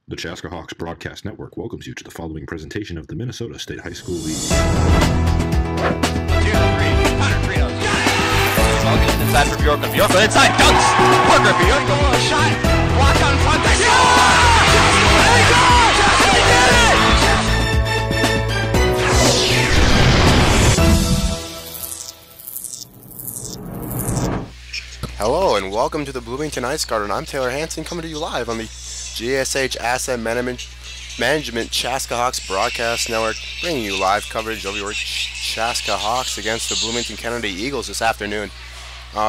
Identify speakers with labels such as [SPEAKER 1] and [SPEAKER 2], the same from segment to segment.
[SPEAKER 1] The Chaska Hawks Broadcast Network welcomes you to the following presentation of the Minnesota State High School League.
[SPEAKER 2] 2, 3, 100 Fritos. Got it! Inside for Bjorkman. Bjorkman inside, dunks! Parker Bjorkman, a shot! Block on front, they
[SPEAKER 3] Hello and welcome to the Bloomington Ice Garden. I'm Taylor Hansen, coming to you live on the GSH Asset Management Chaska Hawks Broadcast Network, bringing you live coverage of your Chaska Hawks against the Bloomington Kennedy Eagles this afternoon.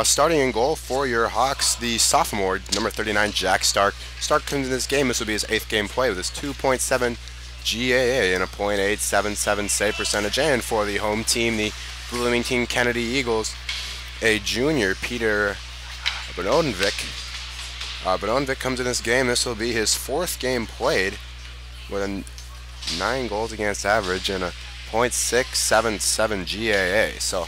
[SPEAKER 3] Starting in goal for your Hawks, the sophomore, number 39, Jack Stark. Stark comes in this game. This will be his 8th game play with his 2.7 GAA and a .877 save percentage. And for the home team, the Bloomington Kennedy Eagles, a junior, Peter Benodenvik. Benodenvik comes in this game. This will be his 4th game played with a 9 goals against average and a .677 GAA. So,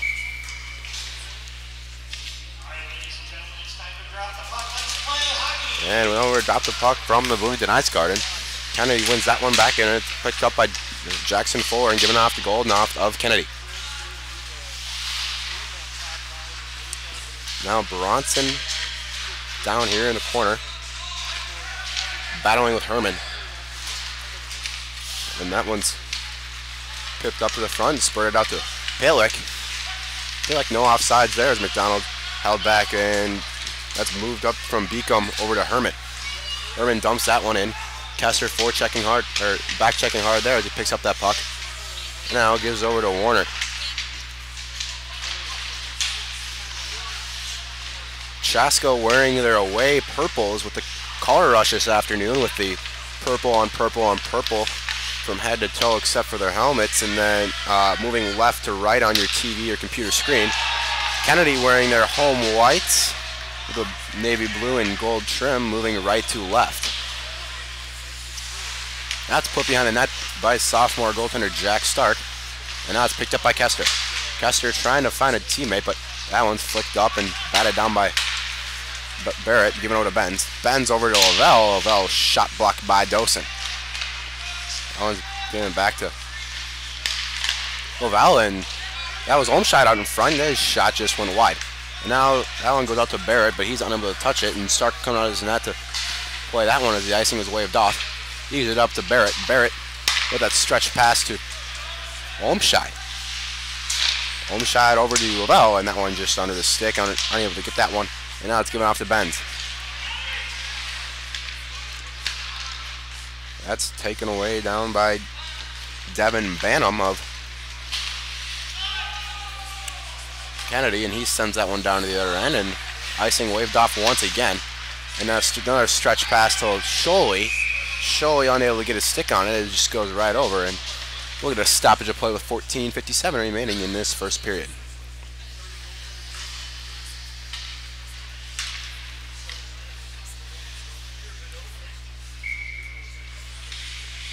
[SPEAKER 3] and we drop the puck from the Bloomington Ice Garden. Kennedy wins that one back, and it's picked up by Jackson Fuller and given off to Goldenhoff of Kennedy. Now Bronson down here in the corner, battling with Herman. And that one's pipped up to the front, spurted out to Palick. Palick, no offsides there as McDonald held back, and that's moved up from Beacom over to Herman. Herman dumps that one in. Kester back-checking hard there as he picks up that puck. Now gives over to Warner. Chaska wearing their away purples with the color rush this afternoon, with the purple on purple on purple from head to toe except for their helmets, and then moving left to right on your TV or computer screen. Kennedy wearing their home whites with a navy blue and gold trim, moving right to left. That's put behind the net by sophomore goaltender Jack Stark, and now it's picked up by Kester. Kester trying to find a teammate, but that one's flicked up and batted down by Barrett, giving over to Benz. Benz over to Lavelle. Lavelle shot blocked by Dosen. That one's giving it back to Lavelle, and that was Olmscheid out in front. His shot just went wide. And now that one goes out to Barrett, but he's unable to touch it, and Stark coming out of his net to play that one as the icing was waved off. Leaves it up to Barrett. Barrett with that stretch pass to Olmscheid. Olmscheid over to Lavelle, and that one just under the stick, unable to get that one. And now it's given off to Benz. That's taken away down by Devin Banham of Kennedy, and he sends that one down to the other end, and icing waved off once again. And now another stretch pass to Sholey. Sholey unable to get his stick on it. It just goes right over, and we'll get a stoppage of play with 14:57 remaining in this first period.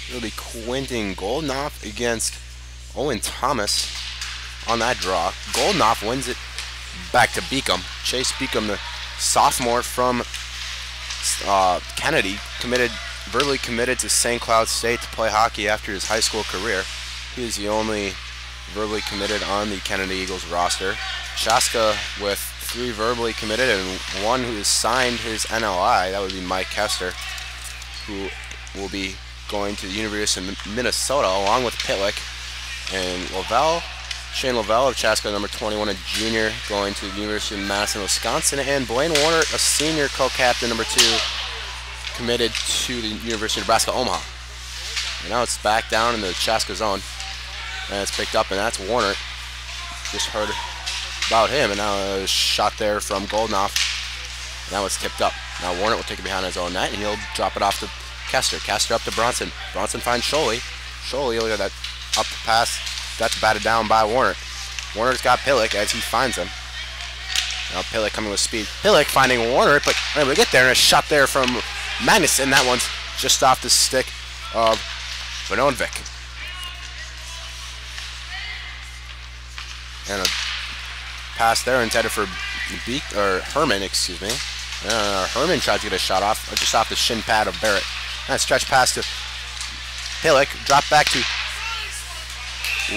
[SPEAKER 3] It'll be Quentin Goldenhoff against Owen Thomas on that draw. Goldenhoff wins it back to Beacom. Chase Beacom, the sophomore from Kennedy, verbally committed to St. Cloud State to play hockey after his high school career. He is the only verbally committed on the Kennedy Eagles roster. Chaska with 3 verbally committed and 1 who has signed his NLI. That would be Mike Kester, who will be going to the University of Minnesota along with Pitlick. And Shane Lavelle of Chaska, number 21, a junior, going to the University of Madison, Wisconsin. And Blaine Warner, a senior co-captain, number 2, committed to the University of Nebraska, Omaha. And now it's back down in the Chaska zone. And it's picked up, and that's Warner. Just heard about him, and now a shot there from Goldenhoff. And now it's tipped up. Now Warner will take it behind his own net, and he'll drop it off to Kester. Kester up to Bronson. Bronson finds Sholey. Sholey, look at that up pass. That's batted down by Warner. Warner's got Pilick as he finds him. Now Pilick coming with speed. Pilick finding Warner, but unable to get there, and a shot there from Magnuson. That one's just off the stick of Benodenvik. And a pass there intended for Herman, excuse me. Herman tried to get a shot off, just off the shin pad of Barrett. Nice stretch pass to Hillick. Drop back to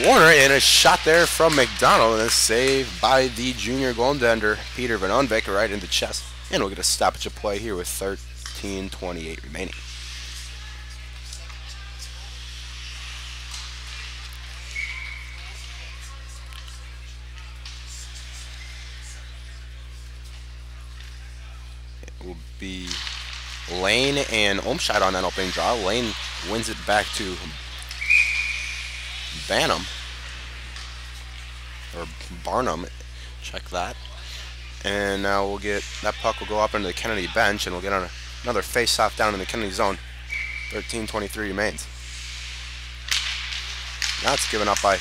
[SPEAKER 3] Warner, and a shot there from McDonald, and a save by the junior goaltender Peter Vanonvik right in the chest. And we'll get a stoppage of play here with 13:28 remaining. It will be Lane and Olmscheid on that opening draw. Lane wins it back to Banham, or Barnum, check that. And now we'll get, that puck will go up into the Kennedy bench, and we'll get on another face-off down in the Kennedy zone. 13:23 remains. Now it's given up by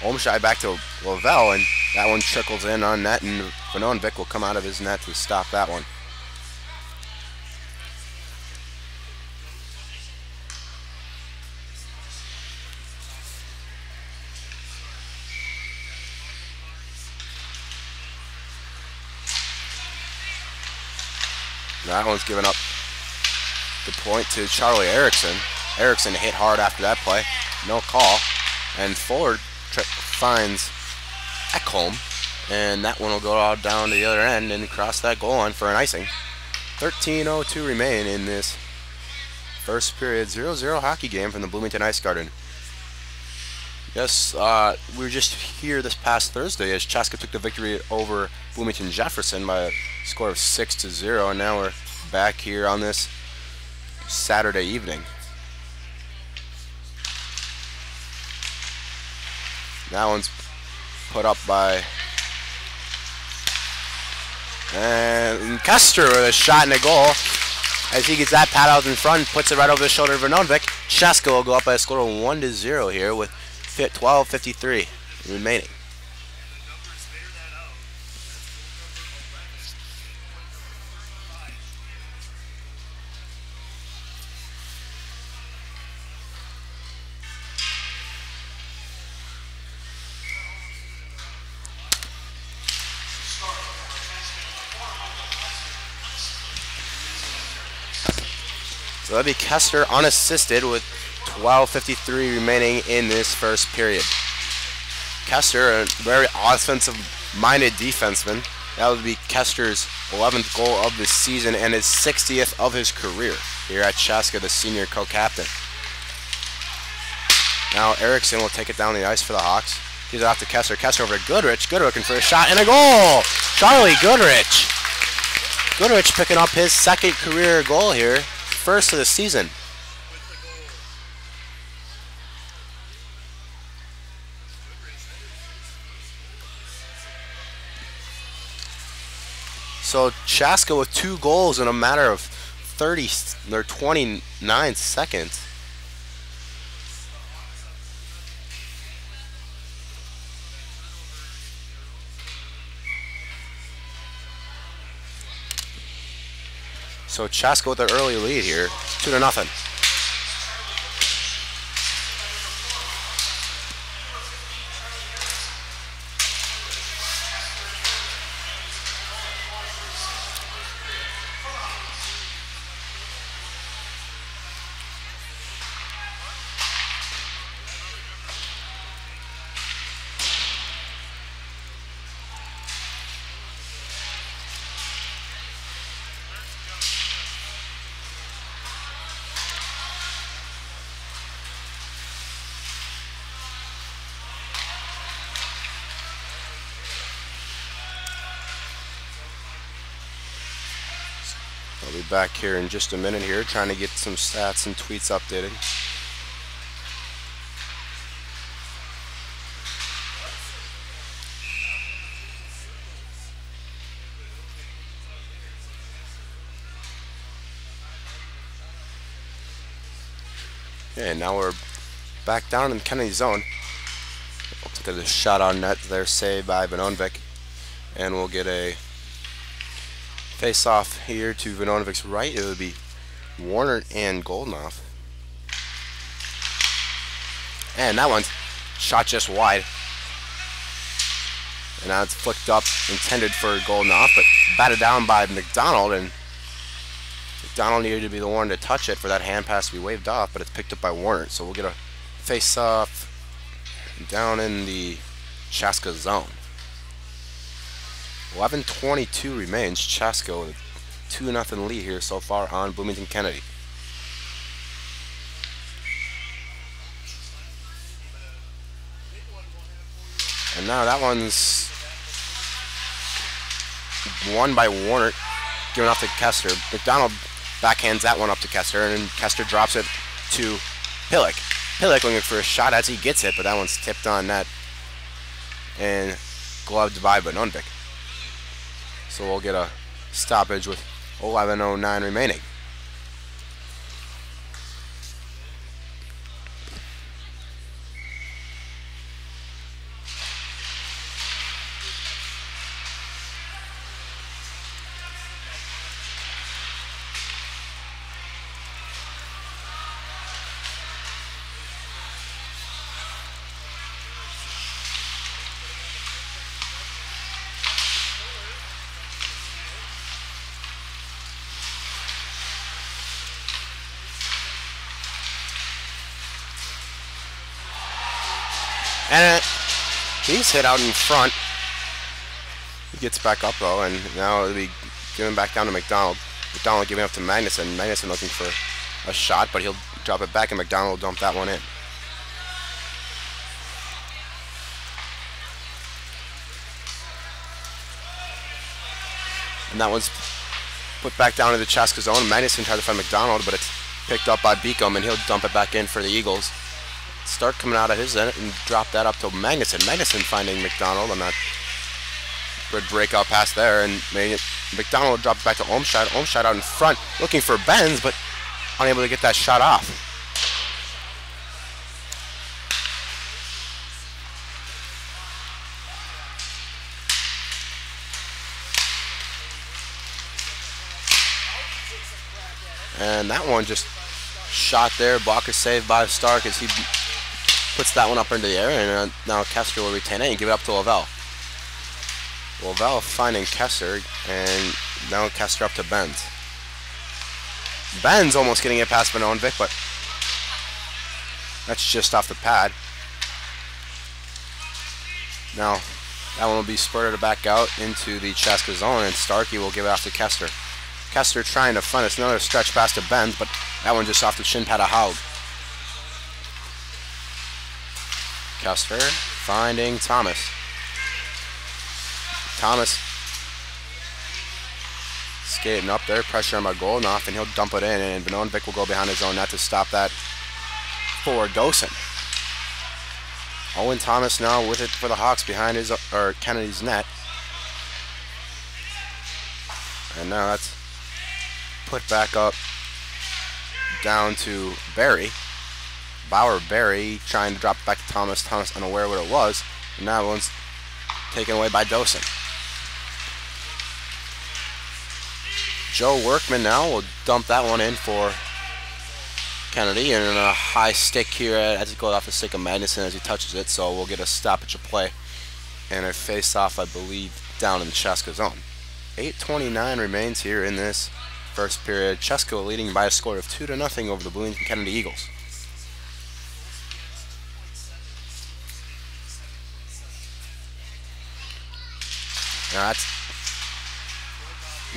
[SPEAKER 3] Olmscheid back to Lavelle, and that one trickles in on net, and Vanonvik will come out of his net to stop that one. That one's given up the point to Charlie Erickson. Erickson hit hard after that play. No call. And Fuller finds Ekholm. And that one will go all down to the other end and cross that goal line for an icing. 13:02 remain in this first period 0-0 hockey game from the Bloomington Ice Garden. Yes, we were just here this past Thursday as Chaska took the victory over Bloomington Jefferson by a score of 6-0, and now we're back here on this Saturday evening. That one's put up by and Kester with a shot and a goal. As he gets that pad out in front, puts it right over the shoulder of Vanonvik. Chaska will go up by a score of 1-0 here with 12:53 remaining. So that'll be Kester unassisted with 12:53 remaining in this first period. Kester, a very offensive-minded defenseman. That would be Kester's 11th goal of the season and his 60th of his career here at Chaska, the senior co-captain. Now Erickson will take it down the ice for the Hawks. Gives it off to Kester. Kester over to Goodrich. Goodrich looking for a shot and a goal! Charlie Goodrich. Goodrich picking up his second career goal here. First of the season. So Chaska with 2 goals in a matter of 29 seconds. So Chaska with an early lead here, 2-0. I'll be back here in just a minute here trying to get some stats and tweets updated. Okay, now we're back down in the Kennedy zone. We'll take a shot on net there, saved by Vanonvik, and we'll get a face-off here to Vanonvik's right. It would be Warner and Goldenoff. And that one's shot just wide. And now it's flicked up, intended for Goldenoff, but batted down by McDonald, and McDonald needed to be the one to touch it for that hand pass to be waved off, but it's picked up by Warner. So we'll get a face-off down in the Chaska zone. 11:22 remains. Chaska with a 2-0 lead here so far on Bloomington Kennedy. And now that one's won by Warner, giving off to Kester. McDonald backhands that one up to Kester, and Kester drops it to Pillick. Pillick looking for a shot as he gets it, but that one's tipped on net and gloved by Benonvik. So we'll get a stoppage with 11:09 remaining. And he's hit out in front. He gets back up though, and now it'll be given back down to McDonald. McDonald giving up to Magnuson. Magnuson looking for a shot, but he'll drop it back, and McDonald will dump that one in. And that one's put back down to the Chaska zone. Magnuson tried to find McDonald, but it's picked up by Beacom, and he'll dump it back in for the Eagles. Start coming out of his end and drop that up to Magnuson. Magnuson finding McDonald on that good breakout pass there, and McDonald will drop it back to Olmscheid. Olmscheid out in front looking for Benz, but unable to get that shot off. And that one just shot there. Blocker saved by Stark as he puts that one up into the air, and now Kester will retain it and give it up to Lavelle. Lavelle finding Kester, and now Kester up to Benz. Benz almost getting it past Benonvik, but that's just off the pad. Now that one will be spurted back out into the Chaska zone, and Starkey will give it off to Kester. Kester trying to find us another stretch pass to Benz, but that one just off the shin pad of Haug. Kester finding Thomas. Thomas skating up there, pressure on by Goldenhoff, and he'll dump it in, and Benonvik will go behind his own net to stop that for Dosen. Owen Thomas now with it for the Hawks behind his Kennedy's net. And now that's put back up down to Barry. Barry trying to drop it back to Thomas. Thomas unaware what it was. And that one's taken away by Dosen. Joe Workman now will dump that one in for Kennedy, and a high stick here as it goes off the stick of Magnuson as he touches it, so we'll get a stoppage of play and a face-off, I believe, down in the Chaska zone. 8:29 remains here in this first period. Chaska leading by a score of 2-0 over the Bloomington Kennedy Eagles. Now that's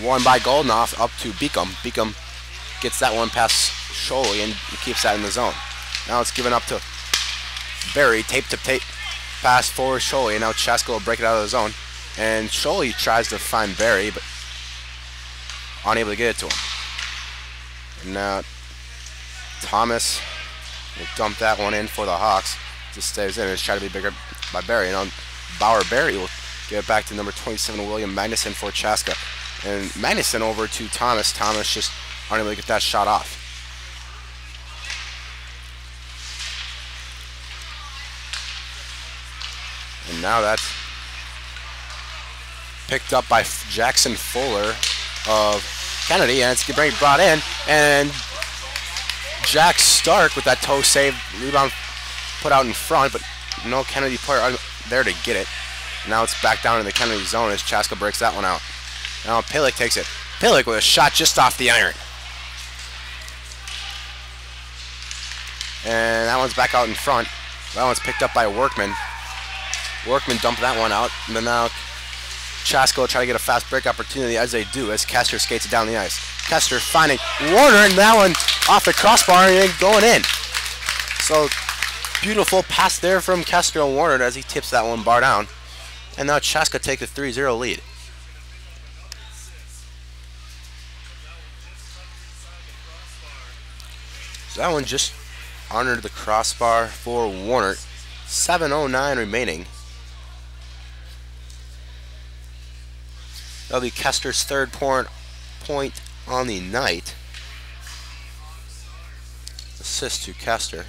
[SPEAKER 3] won by Goldenhoff up to Beacom. Beacom gets that one past Sholey and keeps that in the zone. Now it's given up to Barry. Tape to tape pass for Sholey, and now Chaska will break it out of the zone. And Sholey tries to find Barry, but unable to get it to him. And now Thomas will dump that one in for the Hawks. Just stays in. It's trying to be bigger by Barry. And now Barry will give it back to number 27, William Magnuson for Chaska. And Magnuson over to Thomas. Thomas just unable to get that shot off. And now that's picked up by Jackson Fuller of Kennedy, and it's getting brought in. And Jack Stark with that toe save, rebound put out in front, but no Kennedy player there to get it. Now it's back down in the Kennedy zone as Chaska breaks that one out. Now Pillick takes it. Pillick with a shot just off the iron. And that one's back out in front. That one's picked up by Workman. Workman dumped that one out. And then now Chaska will try to get a fast break opportunity as they do, as Kester skates it down the ice. Kester finding Warner, and that one off the crossbar and going in. So beautiful pass there from Kester and Warner as he tips that one bar down. And now Chaska take the 3-0 lead. So that one just under the crossbar for Warner. 7:09 remaining. That'll be Kester's third point on the night. Assist to Kester.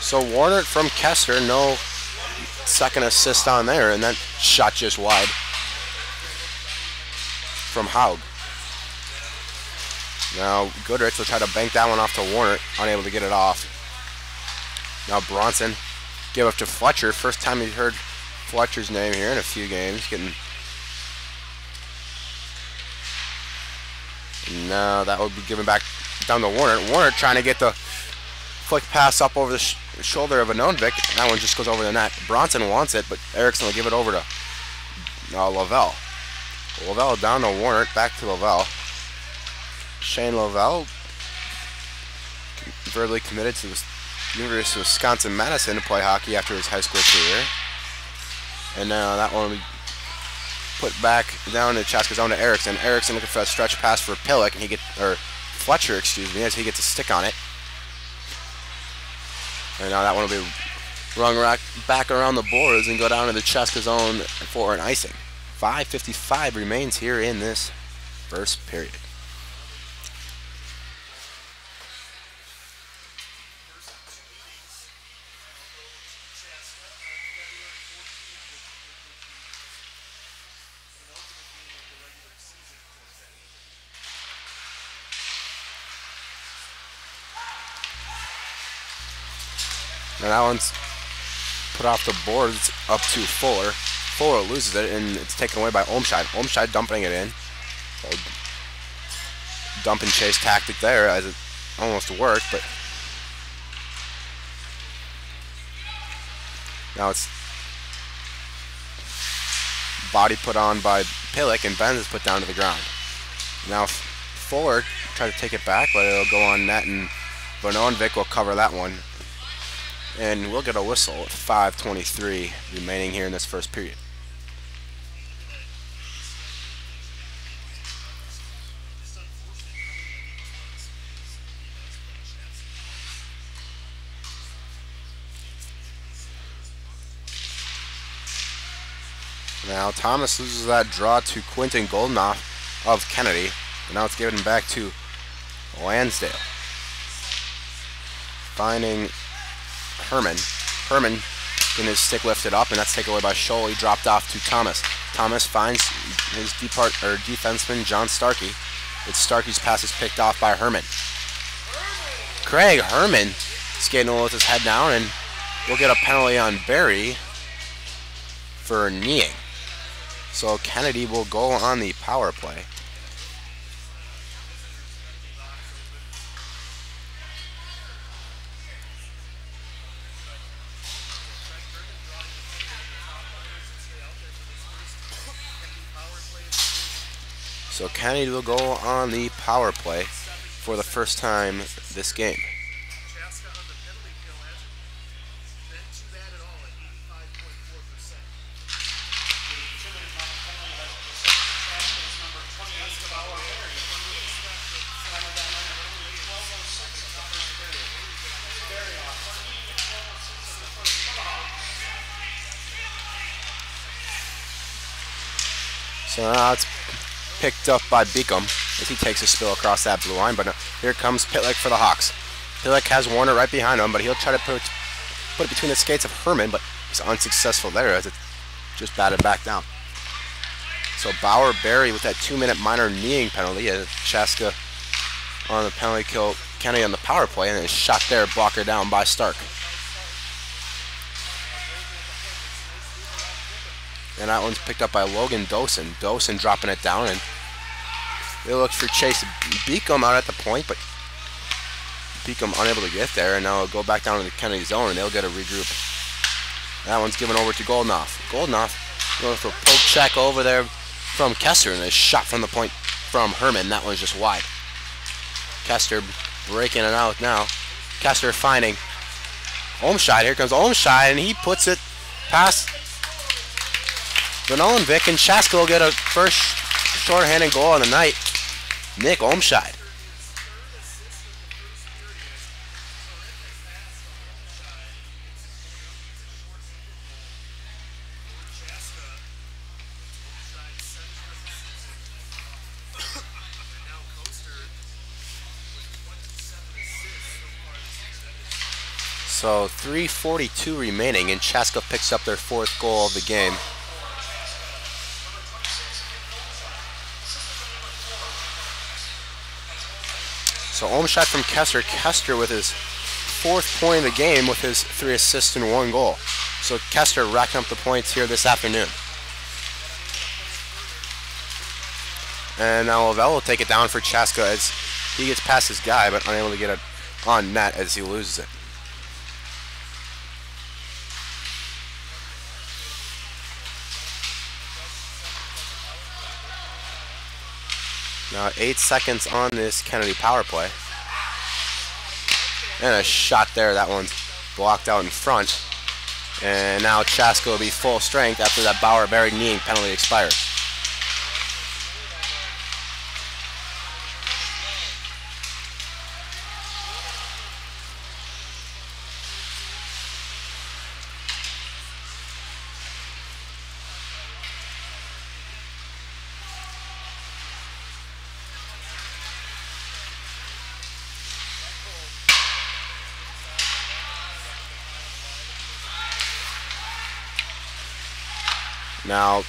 [SPEAKER 3] So Warner from Kester, no second assist on there, and that shot just wide from Haug. Now Goodrich will try to bank that one off to Warner, unable to get it off. Now Bronson give up to Fletcher. First time we've heard Fletcher's name here in a few games. Now that would be given back down to Warner. Warner trying to get the flick pass up over the shoulder of Anonvik. That one just goes over the net. Bronson wants it, but Erickson will give it over to Lavelle. Lavelle down to Warner, back to Lavelle. Shane Lavelle, verbally committed to the University of Wisconsin-Madison to play hockey after his high school career. And now that one will be put back down to Chaska's zone to Erickson. Erickson looking for a stretch pass for Pillick, and Fletcher, excuse me, as he gets a stick on it. And now that one will be rung back around the boards and go down to the Chaska zone for an icing. 5:55 remains here in this first period. And that one's put off the boards up to Fuller. Fuller loses it, and it's taken away by Olmscheid. Olmscheid dumping it in. So dump and chase tactic there, as it almost worked, but now it's body put on by Pillick, and Benz is put down to the ground. Now Fuller tries to take it back, but it'll go on net, and Bononvik will cover that one. And we'll get a whistle at 5:23 remaining here in this first period. Now Thomas loses that draw to Quentin Goldenoff of Kennedy. And now it's given back to Lansdale. Finding Herman. Herman getting his stick lifted up, and that's taken away by Scholl. He dropped off to Thomas. Thomas finds his defenseman, John Starkey. It's Starkey's pass is picked off by Herman. Craig Herman skating with his head down, and we'll get a penalty on Barry for kneeing. So Kennedy will go on the power play. So Kennedy will go on the power play for the first time this game. So now it's picked up by Beacom as he takes a spill across that blue line, but here comes Pitlick for the Hawks. Pitlick has Warner right behind him, but he'll try to put it between the skates of Herman, but he's unsuccessful there as it just batted back down. So Bauer Barry with that 2-minute minor kneeing penalty as Chaska on the penalty kill, Kennedy on the power play, and then shot there, blocker down by Stark. And that one's picked up by Logan Dosen. Dosen dropping it down, and they look for Chase Beacom out at the point, but Beacom unable to get there, and now it'll go back down to the Kennedy zone, and they'll get a regroup. That one's given over to Goldenoff. Goldenoff going for a poke check over there from Kester, and a shot from the point from Herman. That one's just wide. Kester breaking it out now. Kester finding Olmscheid. Here comes Olmscheid, and he puts it past Vanollenvik, and Chaska will get a first shorthanded goal on the night. Nick Olmscheid. So 3:42 remaining, and Chaska picks up their 4th goal of the game. So Olmscheid from Kester. Kester with his 4th point of the game with his 3 assists and 1 goal. So Kester racking up the points here this afternoon. And now Lavelle will take it down for Chaska as he gets past his guy, but unable to get it on net as he loses it. Now 8 seconds on this Kennedy power play. And a shot there. That one's blocked out in front. And now Chaska will be full strength after that Bauer-Berry kneeing penalty expires. Now,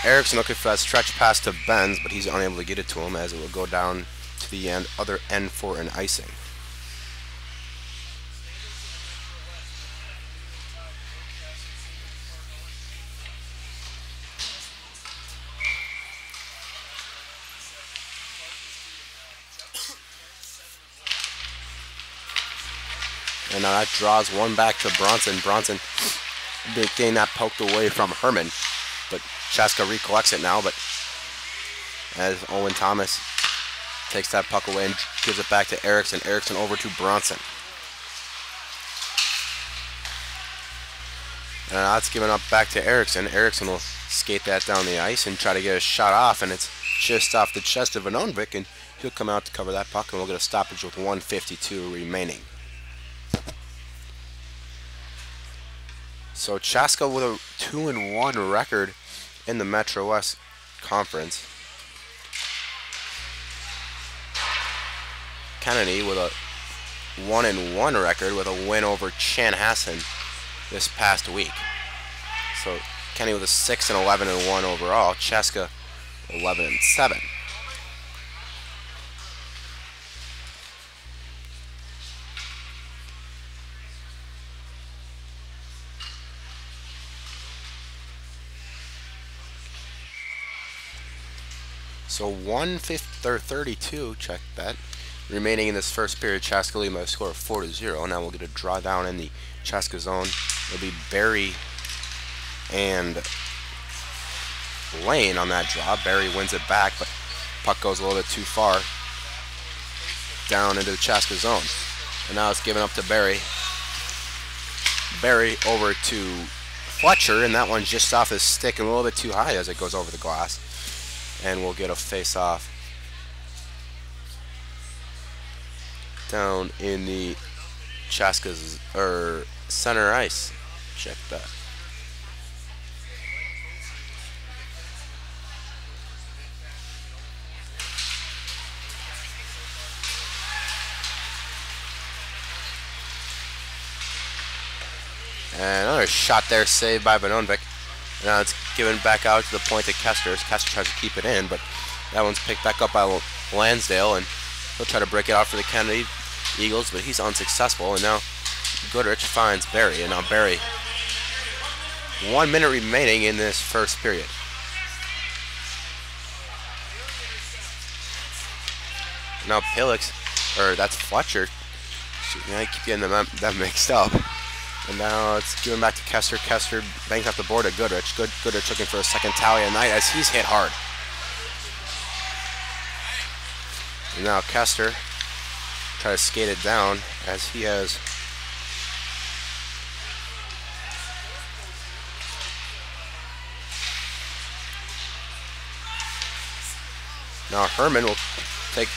[SPEAKER 3] Erickson looking for that stretch pass to Benz, but he's unable to get it to him as it will go down to the other end for an icing. And now that draws one back to Bronson. Bronson getting that poked away from Herman, but Chaska recollects it now, but as Owen Thomas takes that puck away and gives it back to Erickson. Erickson over to Bronson. And now it's given up back to Erickson. Erickson will skate that down the ice and try to get a shot off, and it's just off the chest of Vanollenvik, and he'll come out to cover that puck, and we'll get a stoppage with 1:52 remaining. So Chaska with a 2-1 record in the Metro West Conference. Kennedy with a 1-1 record with a win over Chanhassen this past week. So Kennedy with a 6-11-1 overall. Chaska 11-7. So 1:32, check that, remaining in this first period. Chaska leading by a score of 4-0. Now we'll get a draw down in the Chaska zone. It'll be Barry and Lane on that draw. Barry wins it back, but puck goes a little bit too far down into the Chaska zone. And now it's given up to Barry. Barry over to Fletcher, and that one's just off his stick and a little bit too high as it goes over the glass. And we'll get a face-off down in the Chaska's center ice. Check that. And another shot there saved by Vanollenvik. Now it's given back out to the point of Kester. Kester tries to keep it in, but that one's picked back up by Lansdale, and he'll try to break it out for the Kennedy Eagles, but he's unsuccessful. And now Goodrich finds Barry, and now Barry 1 minute remaining in this first period. Now that's Fletcher. I keep getting them mixed up. And now it's given back to Kester. Kester bangs off the board at Goodrich. Goodrich looking for a second tally at night as he's hit hard. And now Kester try to skate it down as he has. Now Herman will take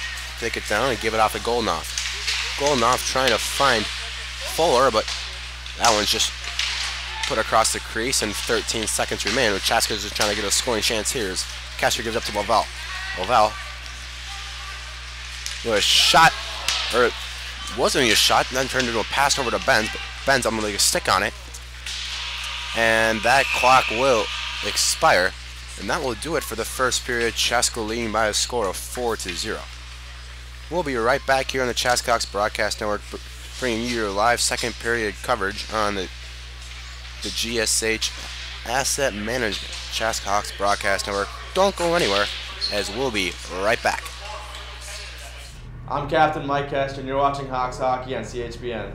[SPEAKER 3] it down and give it off to Goldenhoff. Goldenhoff trying to find Fuller, but that one's just put across the crease and 13 seconds remain. Chaska is just trying to get a scoring chance here as Kester gives up to Laval. Laval with a shot, or it wasn't even a shot, and then turned into a pass over to Benz, but Benz, I'm going to get a stick on it. And that clock will expire, and that will do it for the first period. Chaska leading by a score of 4-0. We'll be right back here on the Chaska Hawks Broadcast Network, bringing you your live second period coverage on the GSH Asset Management Chaska Hawks Broadcast Network. Don't go anywhere, as we'll be right back.
[SPEAKER 4] I'm Captain Mike Kester, and you're watching Hawks Hockey on CHBN.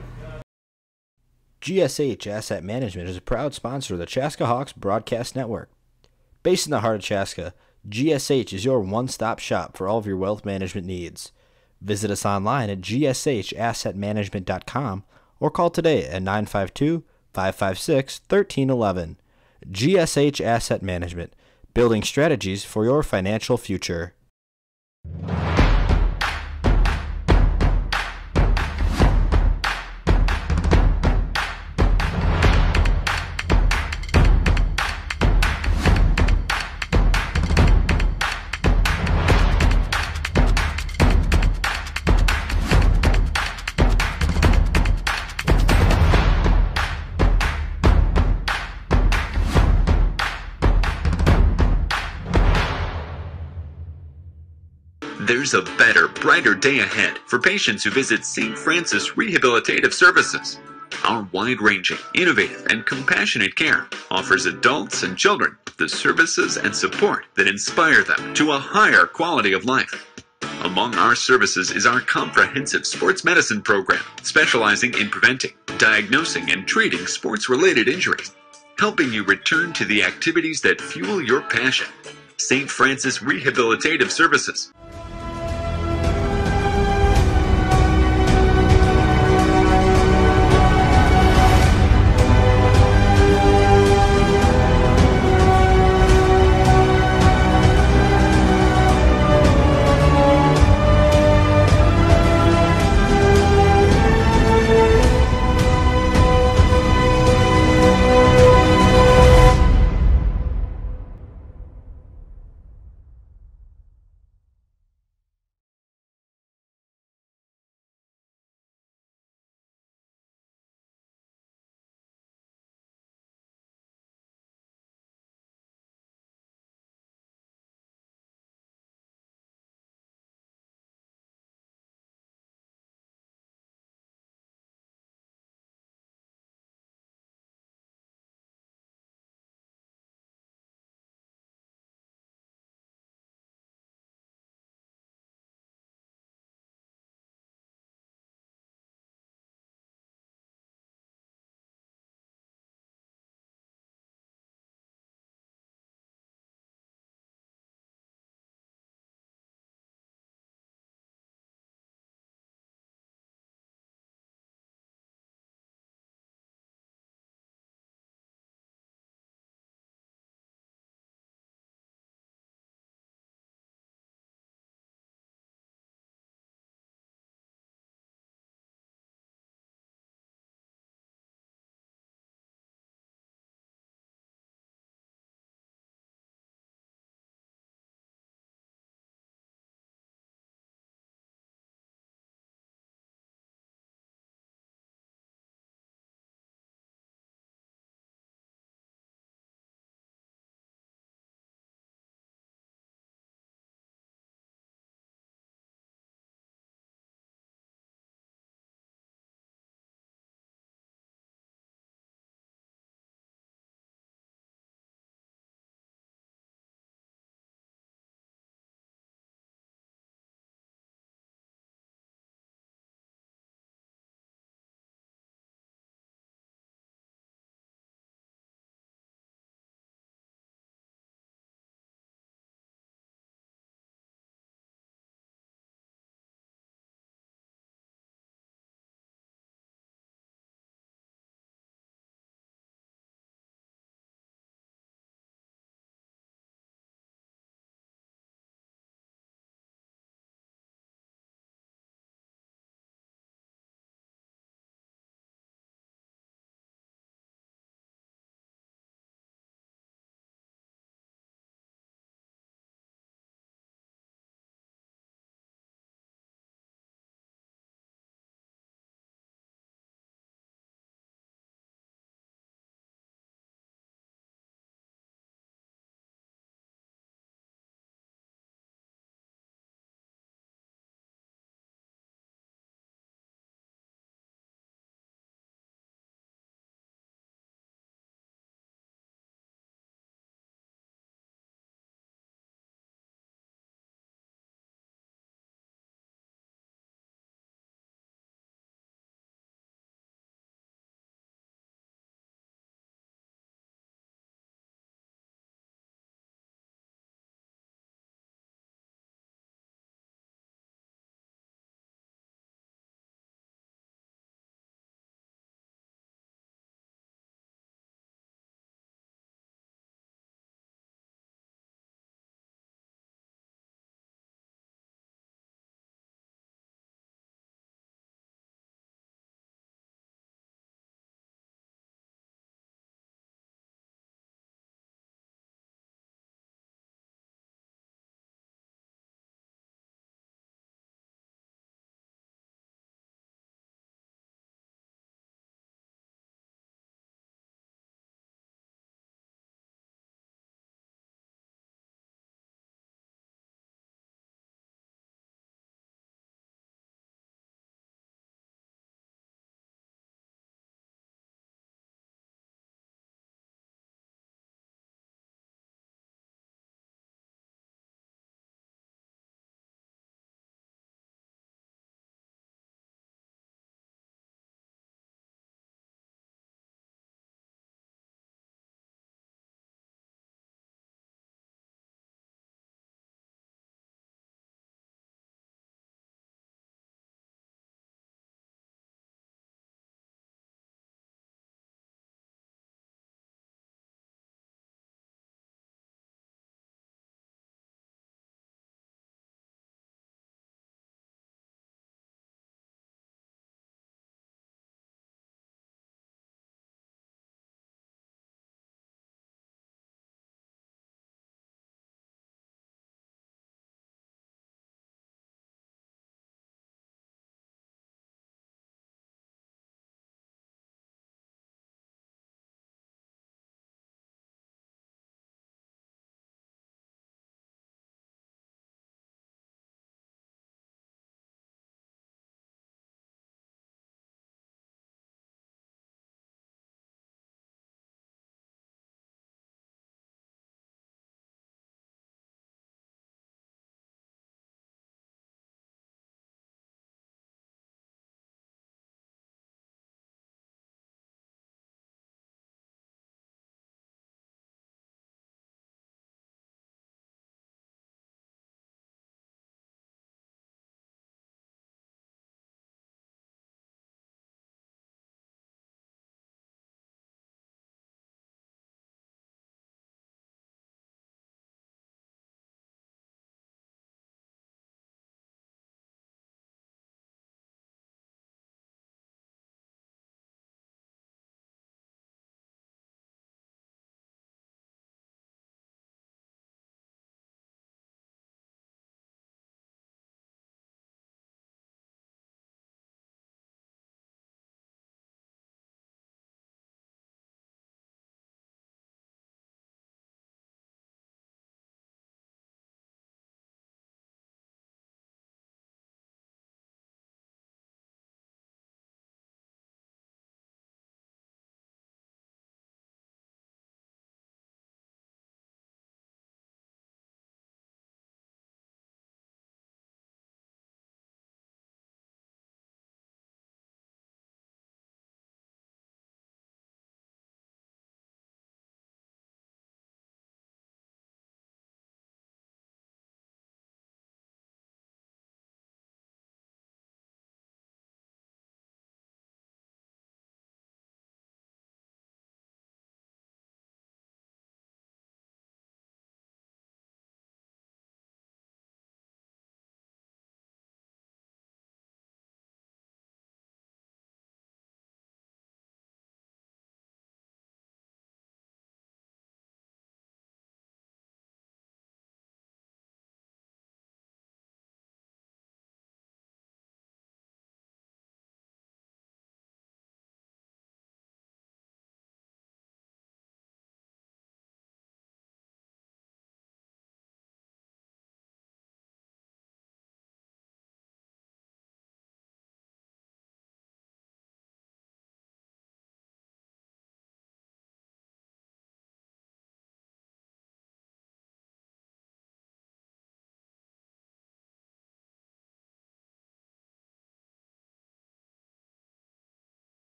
[SPEAKER 5] GSH Asset Management is a proud sponsor of the Chaska Hawks Broadcast Network. Based in the heart of Chaska, GSH is your one-stop shop for all of your wealth management needs. Visit us online at gshassetmanagement.com or call today at 952-556-1311. GSH Asset Management, building strategies for your financial future.
[SPEAKER 6] There's a better, brighter day ahead for patients who visit St. Francis Rehabilitative Services. Our wide-ranging, innovative, and compassionate care offers adults and children the services and support that inspire them to a higher quality of life. Among our services is our comprehensive sports medicine program, specializing in preventing, diagnosing, and treating sports-related injuries, helping you return to the activities that fuel your passion. St. Francis Rehabilitative Services.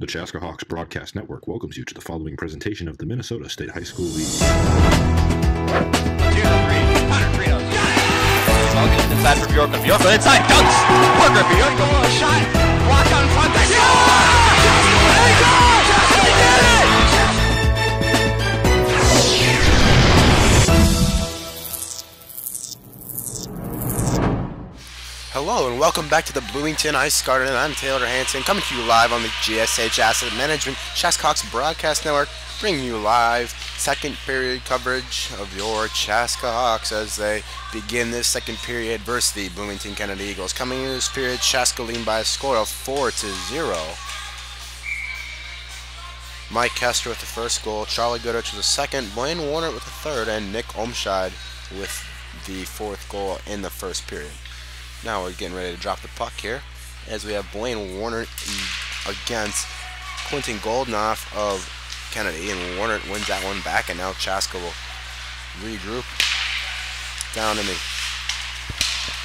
[SPEAKER 1] The Chaska Hawks Broadcast Network welcomes you to the following presentation of the Minnesota State High School League.
[SPEAKER 2] Here's a three. Hunter Frito. Got it! Inside for Bjorkman. Bjorkman inside. Dunks! Parker Bjorkman with a shot. Block on front. They score! They score! They did it!
[SPEAKER 3] Hello and welcome back to the Bloomington Ice Garden. I'm Taylor Hanson, coming to you live on the GSH Asset Management Chaska Hawks Broadcast Network, bringing you live second period coverage of your Chaska Hawks as they begin this second period versus the Bloomington Kennedy Eagles. Coming into this period, Chaska lead by a score of 4-0. Mike Kester with the first goal, Charlie Goodrich with the second, Blaine Warner with the third, and Nick Omscheid with the fourth goal in the first period. Now we're getting ready to drop the puck here as we have Blaine Warner against Quentin Goldnoff of Kennedy, and Warner wins that one back, and now Chaska will regroup down in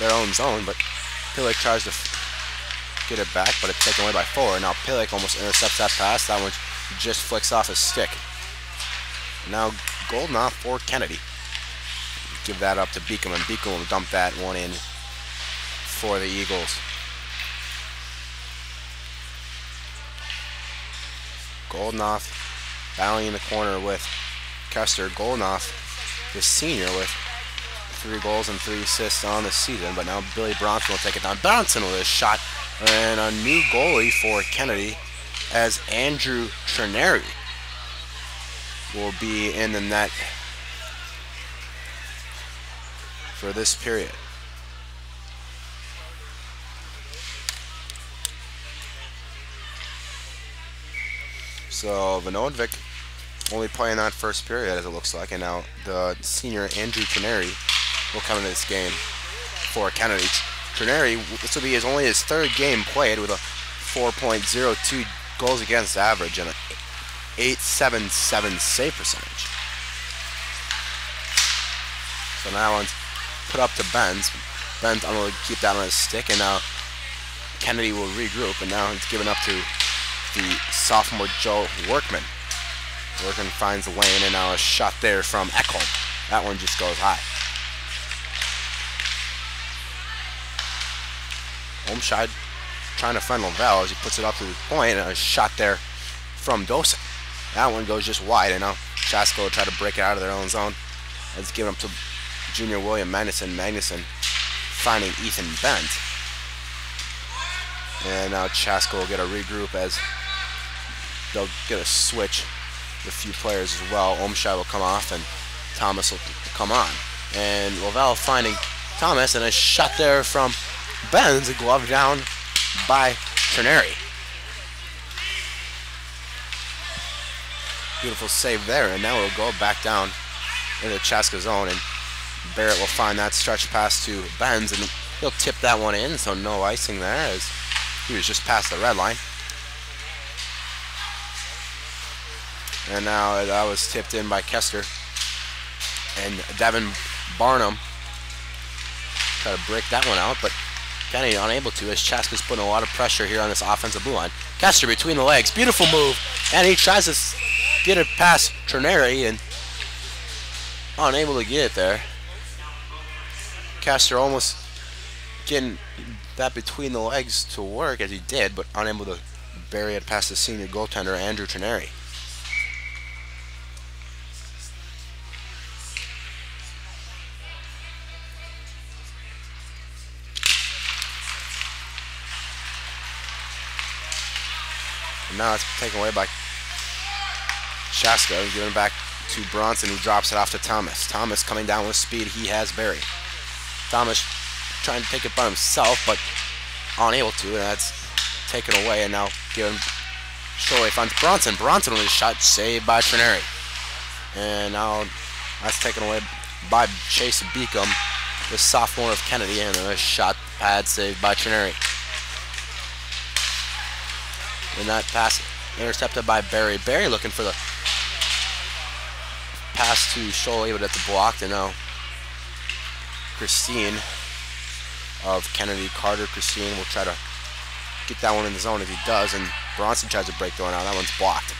[SPEAKER 3] their own zone, but Pilek tries to get it back, but it's taken away by 4. Now Pilek almost intercepts that pass. That one just flicks off his stick. Now Goldnoff for Kennedy. Give that up to Beacom, and Beacom will dump that one in for the Eagles. Goldnoff battling in the corner with Kester. Goldnoff, the senior, with 3 goals and 3 assists on the season, but now Billy Bronson will take it down. Bronson with a shot, and a new goalie for Kennedy as Andrew Trineri will be in the net for this period. So Vinodvik only playing that first period, as it looks like, and now the senior Andrew Trineri will come into this game for Kennedy. Trineri, this will be only his 3rd game played with a 4.02 goals against average and an .877 save percentage. So now one's put up to Benz. Benz unable to keep that on his stick, and now Kennedy will regroup, and now it's given up to the sophomore Joe Workman. Workman finds the lane, and now a shot there from Ekholm. That one just goes high. Omscheid trying to find Lavelle as he puts it up to the point, and a shot there from Dosen. That one goes just wide, and now Chaska will try to break it out of their own zone. It's given up to junior William Magnuson. Magnuson finding Ethan Bent. And now Chaska will get a regroup as they'll get a switch with a few players as well. Omscheid will come off and Thomas will come on. And Lavelle finding Thomas, and a shot there from Benz, a glove down by Trineri. Beautiful save there, and now it'll go back down into Chaska zone, and Barrett will find that stretch pass to Benz, and he'll tip that one in, so no icing there as he was just past the red line. And now that was tipped in by Kester. And Devin Barnum try to break that one out, but kind of unable to as Chaska's putting a lot of pressure here on this offensive blue line. Kester between the legs, beautiful move, and he tries to get it past Trineri and unable to get it there. Kester almost getting that between the legs to work as he did, but unable to bury it past the senior goaltender Andrew Trineri. And now it's taken away by Chaska, given back to Bronson, who drops it off to Thomas. Thomas coming down with speed, he has Barry. Thomas trying to take it by himself, but unable to, and that's taken away, and now given shortly finds Bronson. Bronson with a shot saved by Trineri. And now that's taken away by Chase Beacom, the sophomore of Kennedy, and a shot pad saved by Trineri. And that pass intercepted by Barry. Barry looking for the pass to Sholey, but it's blocked, and now Christine of Kennedy, Carter Christine will try to get that one in the zone. If he does, and Bronson tries to break the one out. That one's blocked.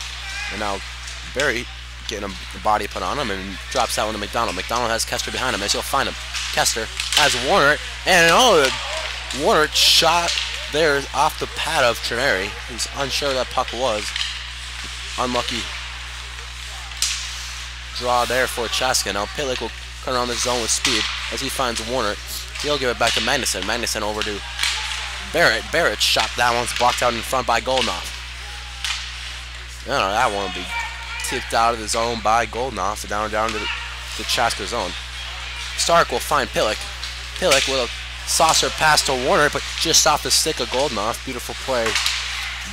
[SPEAKER 3] And now Barry getting a body put on him and drops that one to McDonald. McDonald has Kester behind him as he'll find him. Kester has Warner, and Warner shot there off the pad of Trineri. He's unsure where that puck was. Unlucky draw there for Chaska. Now Pitlick will come around the zone with speed as he finds Warner. He'll give it back to Magnuson. Magnuson over to Barrett. Barrett shot that one's blocked out in front by Goldenoff. That one will be tipped out of the zone by Goldenoff down to the Chaska zone. Stark will find Pillick. Pillick will saucer pass to Warner, but just off the stick of Goldenoff. Beautiful play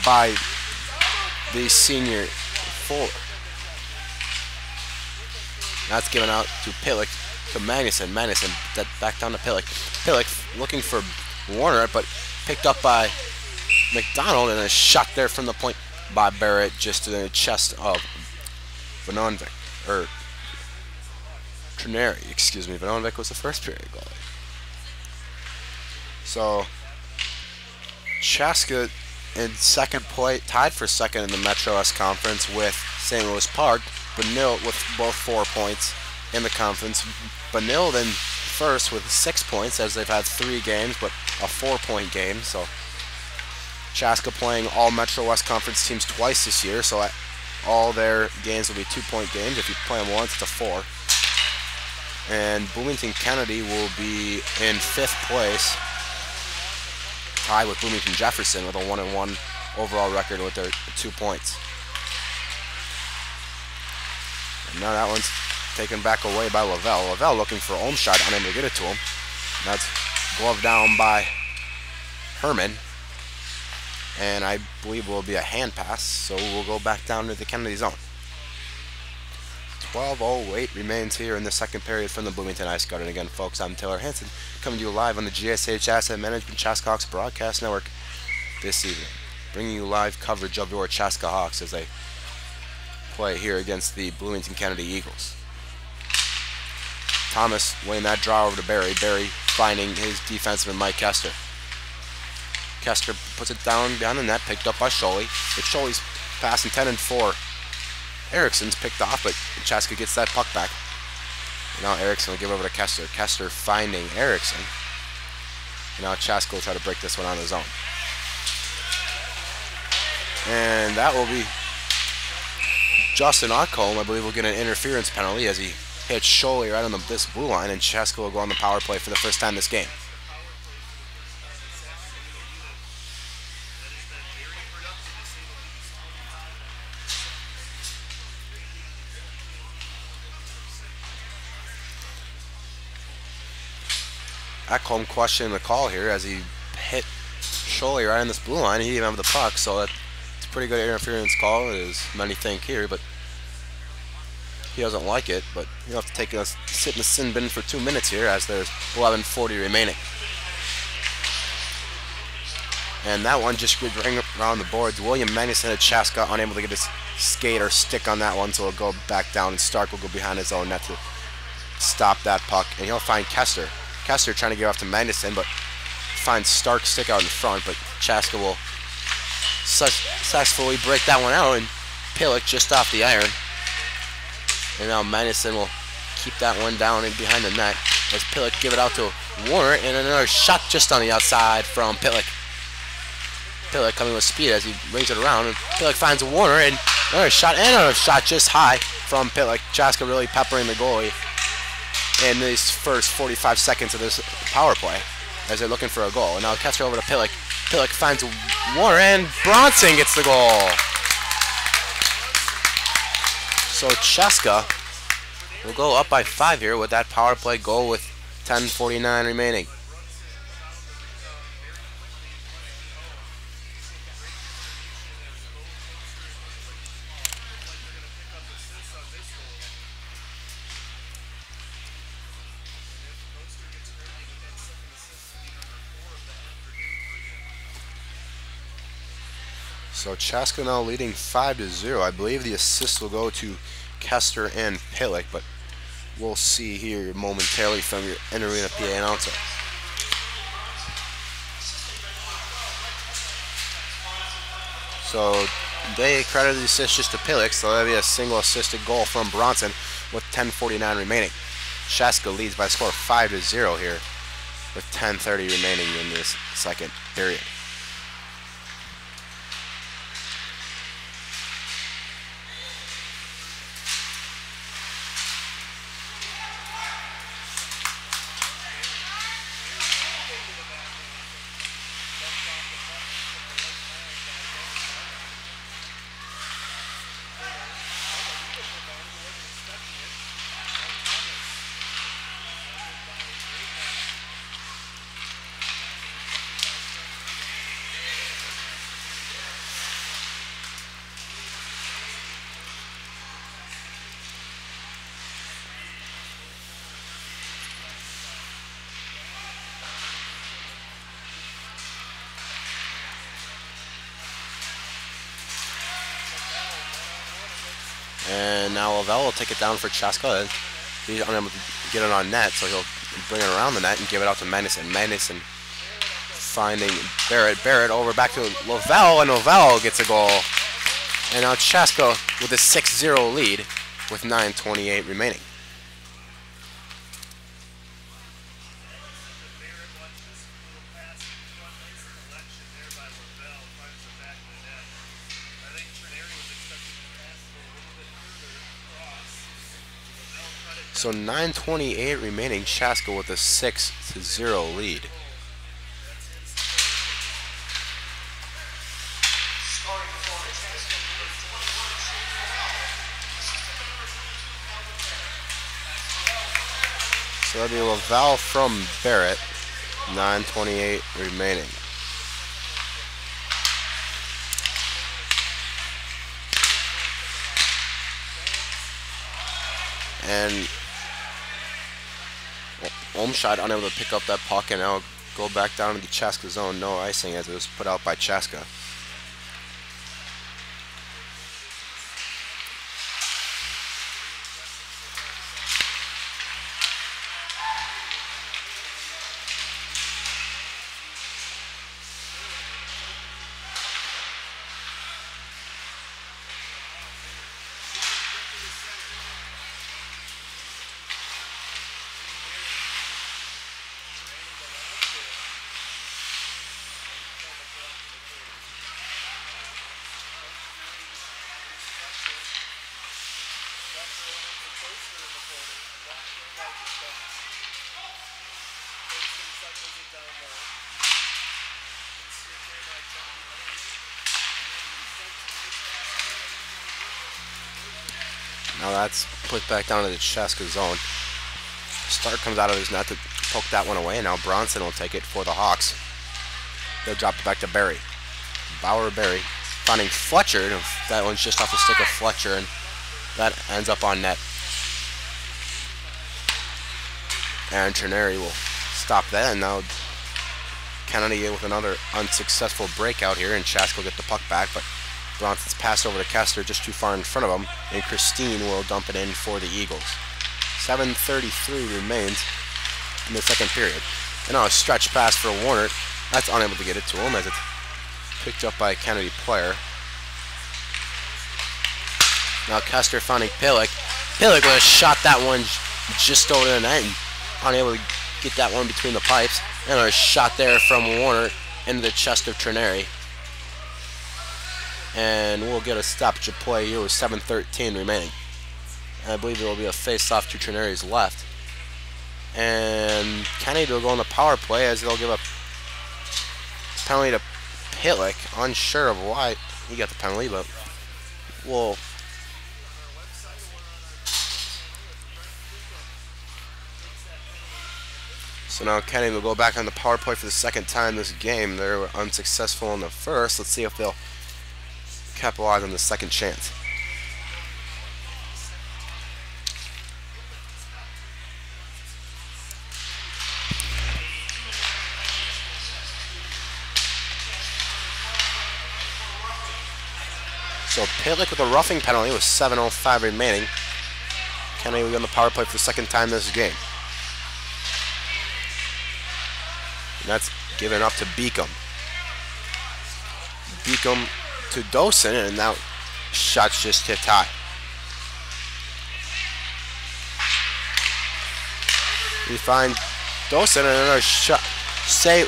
[SPEAKER 3] by the senior forward. That's given out to Pillick, to Magnuson. Magnuson back down to Pillick. Pillick looking for Warner, but picked up by McDonald, and a shot there from the point by Barrett just in the chest of Vanonvik, or Trineri, excuse me. Vanonvik was the first period goalie. So Chaska in second place, tied for second in the Metro West Conference with St. Louis Park. Benil with both 4 points in the conference. Benil then first with 6 points, as they've had 3 games, but a 4-point game. So Chaska playing all Metro West Conference teams twice this year, so all their games will be 2-point games. If you play them once, it's a 4. And Bloomington Kennedy will be in 5th place, tied with Bloomington Jefferson with a 1-1 overall record with their 2 points. And now that one's taken back away by Lavelle. Lavelle looking for Olmshot, unable to get it to him. That's gloved down by Herman. And I believe it will be a hand pass, so we'll go back down to the Kennedy zone. 12:08 remains here in the second period from the Bloomington Ice Garden. Again, folks, I'm Taylor Hansen, coming to you live on the GSH Asset Management Chaska Hawks Broadcast Network this evening, bringing you live coverage of your Chaska Hawks as they play here against the Bloomington Kennedy Eagles. Thomas winning that draw over to Barry. Barry finding his defenseman Mike Kester. Kester puts it down behind the net, picked up by Scholey. It's Scholey's pass intended for Erickson's picked off, but Chaska gets that puck back. And now Erickson will give over to Kester. Kester finding Erickson. And now Chaska will try to break this one on his own. And that will be Justin Otcombe, I believe, will get an interference penalty as he hits Scholey right on this blue line, and Chaska will go on the power play for the first time this game. Ekholm questioning the call here as he hit Scholey right on this blue line. He didn't even have the puck, so it's a pretty good interference call, as many think here, but he doesn't like it. But he'll have to take a sit in the sin bin for 2 minutes here as there's 11:40 remaining. And that one just would ring around the boards. William Magnuson at Chaska unable to get his skate or stick on that one, so it'll go back down, and Stark will go behind his own net to stop that puck. And he'll find Kester. Kester trying to get off to Magnuson, but finds Stark stick out in front, but Chaska will successfully break that one out, and Pillick just off the iron. And now Magnuson will keep that one down and behind the net as Pillick give it out to Warner, and another shot just on the outside from Pillick. Pillick coming with speed as he rings it around, and Pillick finds Warner, and another shot just high from Pillick. Chaska really peppering the goalie in these first 45 seconds of this power play as they're looking for a goal. And now Kester over to Pillick. Pillick finds Warner, and Bronson gets the goal. So Chaska will go up by 5 here with that power play goal with 10:49 remaining. So Chaska now leading 5-0. I believe the assist will go to Kester and Pillick, but we'll see here momentarily from your in-arena PA announcer. So they credited the assist just to Pilic, so that'll be a single assisted goal from Bronson with 10:49 remaining. Chaska leads by a score of 5-0 here with 10:30 remaining in this second period. And now Lavelle will take it down for Chaska. He's unable to get it on net, so he'll bring it around the net and give it out to Magnuson. Magnuson finding Barrett. Barrett over back to Lavelle, and Lavelle gets a goal. And now Chaska with a 6-0 lead with 9:28 remaining. So 9:28 remaining, Chaska with a 6-0 lead. So that'll be Lavelle from Barrett, 9:28 remaining. And Olmshad unable to pick up that puck, and now go back down to the Chaska zone. No icing as it was put out by Chaska. Now that's put back down to the Chaska zone. Stark comes out of his net to poke that one away, and now Bronson will take it for the Hawks. They'll drop it back to Barry. Bauer Barry finding Fletcher. That one's just off the stick of Fletcher, and that ends up on net. Aaron Trineri will stop that, and now Kennedy with another unsuccessful breakout here, and Chaska will get the puck back, but Bronson's passed over to Kessler just too far in front of him, and Christine will dump it in for the Eagles. 7:33 remains in the second period. And now a stretch pass for Warner. That's unable to get it to him as it's picked up by a Kennedy player. Now Kessler finding Pilic. Pilic would have shot that one just over the net and unable to get that one between the pipes. And a shot there from Warner into the chest of Trineri. And we'll get a stoppage of play here with 7:13 remaining. And I believe there will be a face-off to Trineri's left. And Kennedy will go on the power play as they'll give a penalty to Pilic. Unsure of why he got the penalty, but we'll... So now Kennedy will go back on the power play for the second time this game. They were unsuccessful in the first. Let's see if they'll capitalize on the second chance. So Pilic with a roughing penalty with 7:05 remaining. Kennedy will be on the power play for the second time this game. And that's given up to Beacom. Beacom to Dosen, and now shot's just tipped high. We find Dosen, and another shot.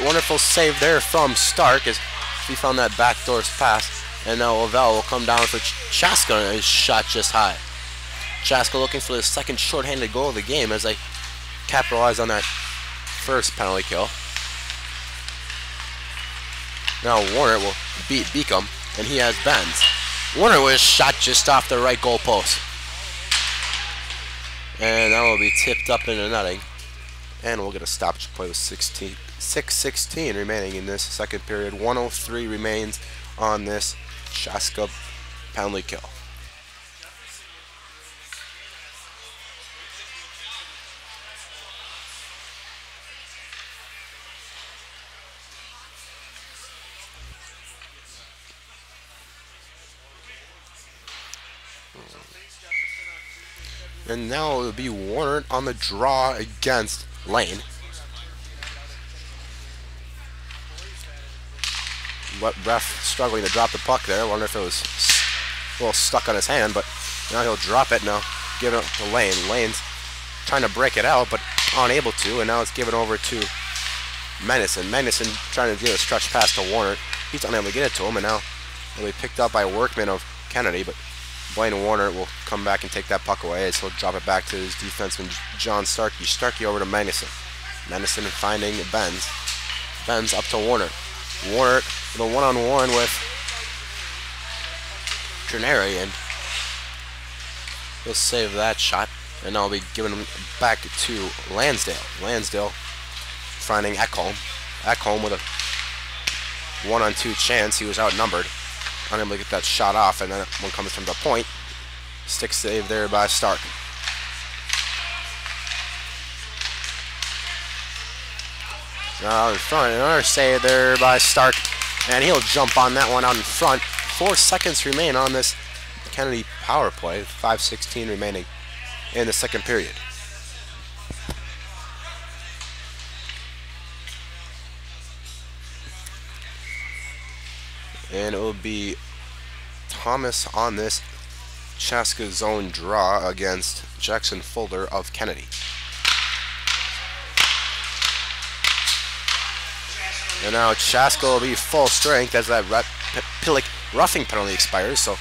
[SPEAKER 3] Wonderful save there from Stark as he found that backdoor pass. And now Lavelle will come down for Chaska, and his shot just high. Chaska looking for the second shorthanded goal of the game as they capitalize on that first penalty kill. Now Warner will beat Beacom, and he has Benz. Warner was shot just off the right goal post. And that will be tipped up into netting. And we'll get a stoppage play with 6:16 remaining in this second period. 1:03 remains on this Chaska penalty kill. And now it will be Warner on the draw against Lane. Ref struggling to drop the puck there. I wonder if it was a little stuck on his hand, but now he'll drop it now. Give it to Lane. Lane's trying to break it out, but unable to, and now it's given over to Menison. Menison trying to do a stretch pass to Warner. He's unable to get it to him, and now it'll be picked up by Workman of Kennedy, but Blaine Warner will come back and take that puck away as he'll drop it back to his defenseman John Starkey. Starkey over to Menison. Menison finding Benz. Benz up to Warner. Warner with a one-on-one with Trineri, and he'll save that shot. And now will be given back to Lansdale. Lansdale finding Ekholm. Ekholm with a 1-on-2 chance. He was outnumbered. Unable to get that shot off, and then one comes from the point. Stick save there by Stark. Now in front, another save there by Stark, and he'll jump on that one out in front. 4 seconds remain on this Kennedy power play. 5:16 remaining in the second period. And it will be Thomas on this Chaska zone draw against Jackson Fuller of Kennedy. And now Chaska will be full strength as that Pillick roughing penalty expires. So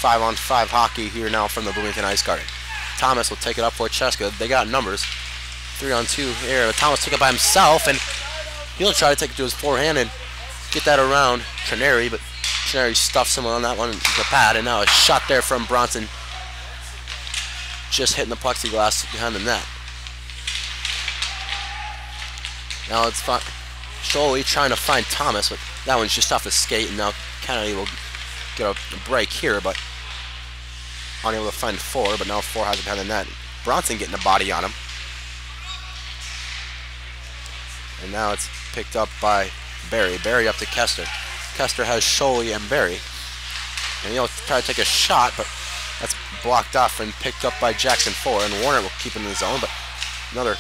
[SPEAKER 3] 5-on-5 hockey here now from the Bloomington Ice Garden. Thomas will take it up for Chaska. They got numbers. 3-on-2 here. But Thomas took it by himself, and he'll try to take it to his forehand and get that around Trineri, but Trineri stuffs him on that one, the pad, and now a shot there from Bronson, just hitting the plexiglass behind the net. Now it's Scholey trying to find Thomas, but that one's just off his skate, and now Kennedy will get a break here, but unable to find Four, but now Four has it behind the net. Bronson getting a body on him. And now it's picked up by Barry. Barry up to Kester. Kester has Scholey and Barry. And he'll try to take a shot, but that's blocked off and picked up by Jackson Four. And Warner will keep him in the zone, but another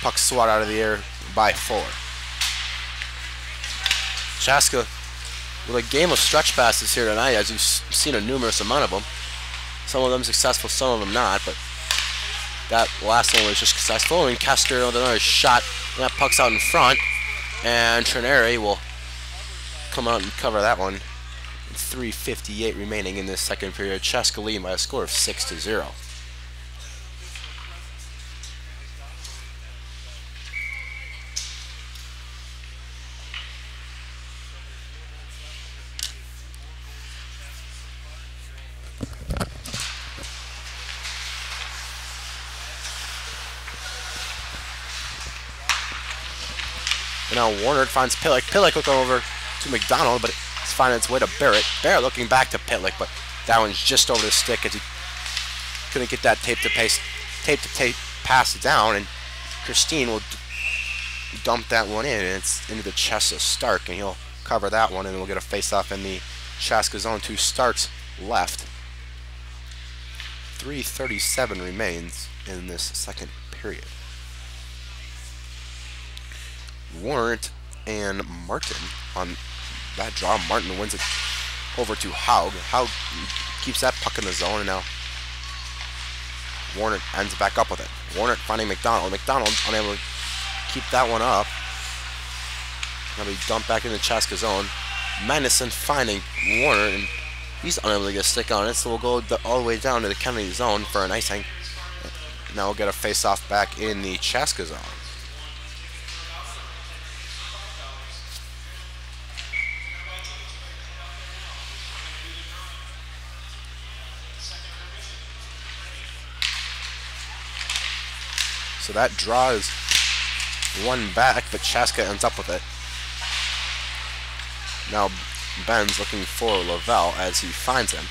[SPEAKER 3] puck swat out of the air by Four. Chaska with a game of stretch passes here tonight, as you've seen a numerous amount of them. Some of them successful, some of them not, but that last one was just successful. And Kester with another shot, and that puck's out in front. And Trineri will come out and cover that one. 3:58 remaining in this second period. Chaska lead by a score of 6-0. And now Warner finds Pillick. Pillick looking over to McDonald, but it's finding its way to Barrett. Barrett looking back to Pillick, but that one's just over the stick as he couldn't get that tape to pass down. And Christine will dump that one in, and it's into the chest of Stark, and he'll cover that one, and we'll get a face-off in the Chaska zone to Stark's left. 3:37 remains in this second period. Warrant and Martin on that draw. Martin wins it over to Haug. Haug keeps that puck in the zone, and now Warner ends back up with it. Warner finding McDonald. McDonald unable to keep that one up. Now we dump back in the Chaska zone. Madison finding Warner, and he's unable to get a stick on it, so we'll go all the way down to the Kennedy zone for an icing. Now we'll get a face-off back in the Chaska zone. So that draw is one back, but Chaska ends up with it. Now Ben's looking for Lavelle as he finds him.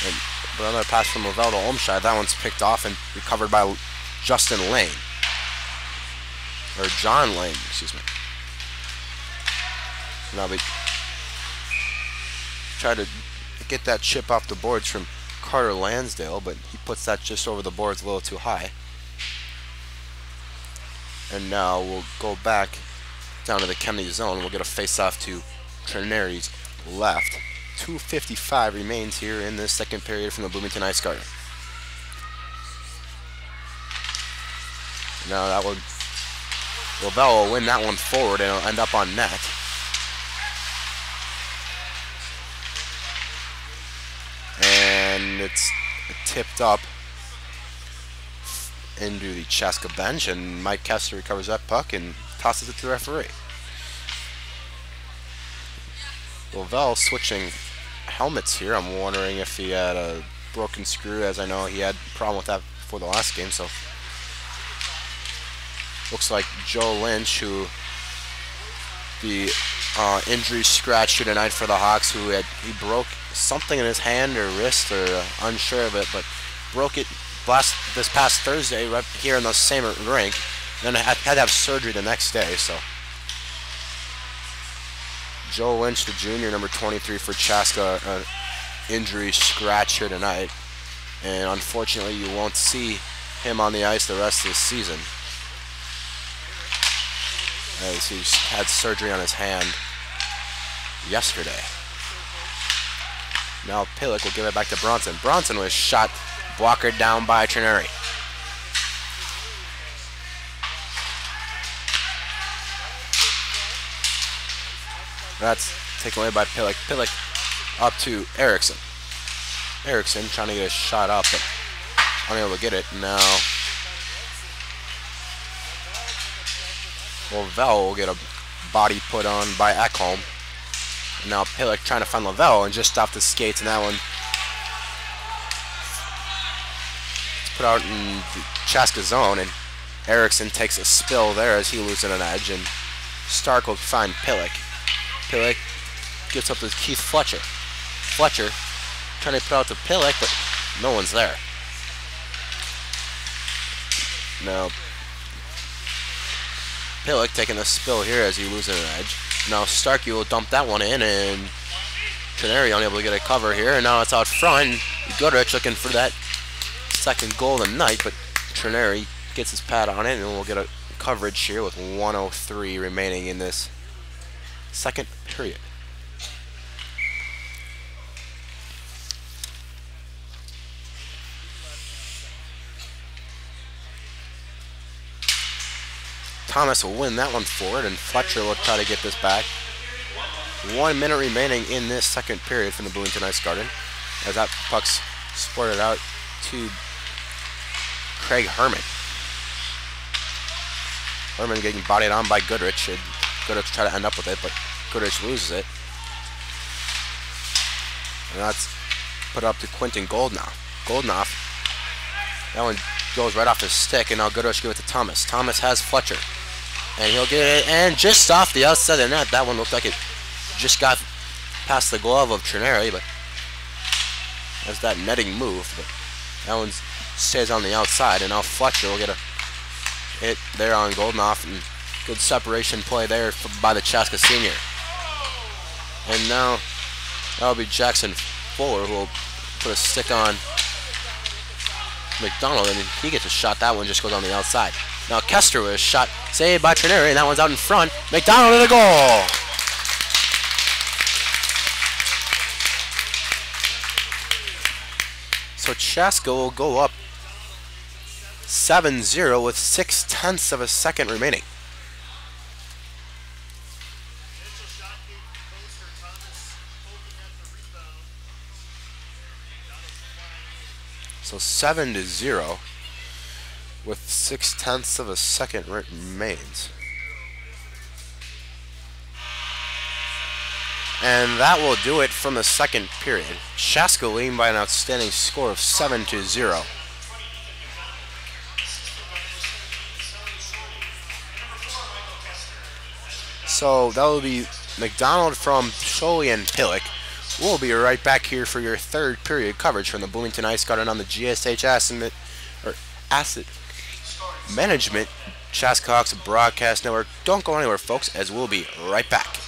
[SPEAKER 3] And another pass from Lavelle to Olmscheid. That one's picked off and recovered by Justin Lane. Or John Lane, excuse me. Now we try to get that chip off the boards from Carter Lansdale, but he puts that just over the boards a little too high. And now we'll go back down to the Kennedy zone. We'll get a face-off to Trineri's left. 2:55 remains here in this second period from the Bloomington Ice Garden. Now that would Lavelle will win that one forward and it'll end up on net. And it's tipped up into the Chaska bench, and Mike Kester recovers that puck and tosses it to the referee. Lavelle switching helmets here. I'm wondering if he had a broken screw, as I know he had a problem with that before the last game. So looks like Joe Lynch, who the injury scratch here tonight for the Hawks, he broke something in his hand or wrist, or unsure of it, but broke it this past Thursday right here in the same rink. Then had to have surgery the next day. So Joe Lynch, the junior, number 23 for Chaska, injury scratch here tonight, and unfortunately you won't see him on the ice the rest of the season, as he had surgery on his hand yesterday. Now Pillick will give it back to Bronson. Bronson was shot, blockered down by Trineri. That's taken away by Pillick. Pillick up to Erickson. Erickson trying to get a shot up, but unable to get it. Now Lavelle will get a body put on by Ekholm. And now Pillick trying to find Lavelle and just off the skates, and that one put out in the Chaska zone, and Erickson takes a spill there as he loses an edge, and Stark will find Pillick. Pillick gets up to Keith Fletcher. Fletcher trying to put out to Pillick, but no one's there. Now Pillick taking a spill here as he loses an edge. Now Starkey will dump that one in, and Trineri unable to get a cover here, and now it's out front. Goodrich looking for that second goal of the night, but Trineri gets his pad on it, and we'll get a coverage here with 1:03 remaining in this second period. Thomas will win that one forward, and Fletcher will try to get this back. 1 minute remaining in this second period from the Bloomington Ice Garden, as that puck's sported out to Craig Herman. Herman getting bodied on by Goodrich. Goodrich try to end up with it, but Goodrich loses it. And that's put up to Quentin Goldnoff. Goldnoff, that one goes right off his stick, and now Goodrich give it to Thomas. Thomas has Fletcher, and he'll get it, and just off the outside of the net. That one looked like it just got past the glove of Trineri, but as that netting moved, but that one stays on the outside, and now Fletcher will get a hit there on Goldnoff, and good separation play there by the Chaska senior. And now that'll be Jackson Fuller who will put a stick on McDonald, and he gets a shot. That one just goes on the outside. Now Kester was shot, saved by Trineri, and that one's out in front. McDonald in the goal. So Chaska will go up 7-0 with 6/10 of a second remaining. So 7-0 with 6/10 of a second remains. And that will do it from the second period. Chaska leading by an outstanding score of 7-0. So that will be McDonald from Sholey and Pillock. We'll be right back here for your third period coverage from the Bloomington Ice Garden on the GSH Asset Management Chaska Hawks Broadcast Network. Don't go anywhere, folks, as we'll be right back.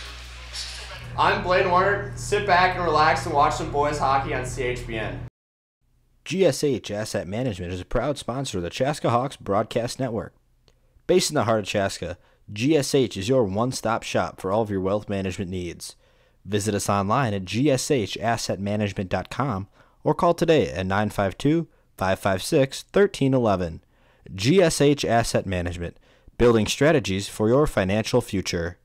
[SPEAKER 4] I'm Blaine Warner. Sit back and relax and watch some boys hockey on CHBN.
[SPEAKER 5] GSH Asset Management is a proud sponsor of the Chaska Hawks Broadcast Network. Based in the heart of Chaska, GSH is your one-stop shop for all of your wealth management needs. Visit us online at gshassetmanagement.com or call today at 952-556-1311. GSH Asset Management, building strategies for your financial future.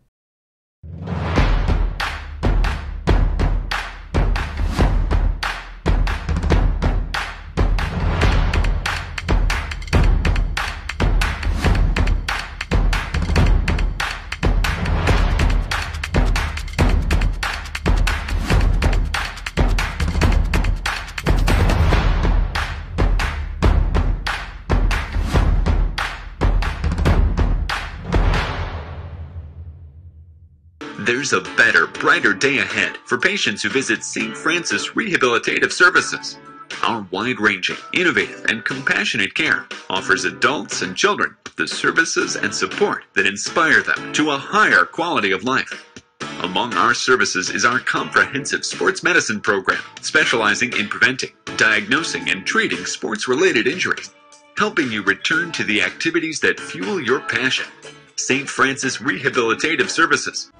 [SPEAKER 6] There's a better, brighter day ahead for patients who visit St. Francis Rehabilitative Services. Our wide-ranging, innovative, and compassionate care offers adults and children the services and support that inspire them to a higher quality of life. Among our services is our comprehensive sports medicine program, specializing in preventing, diagnosing, and treating sports-related injuries, helping you return to the activities that fuel your passion. St. Francis Rehabilitative Services.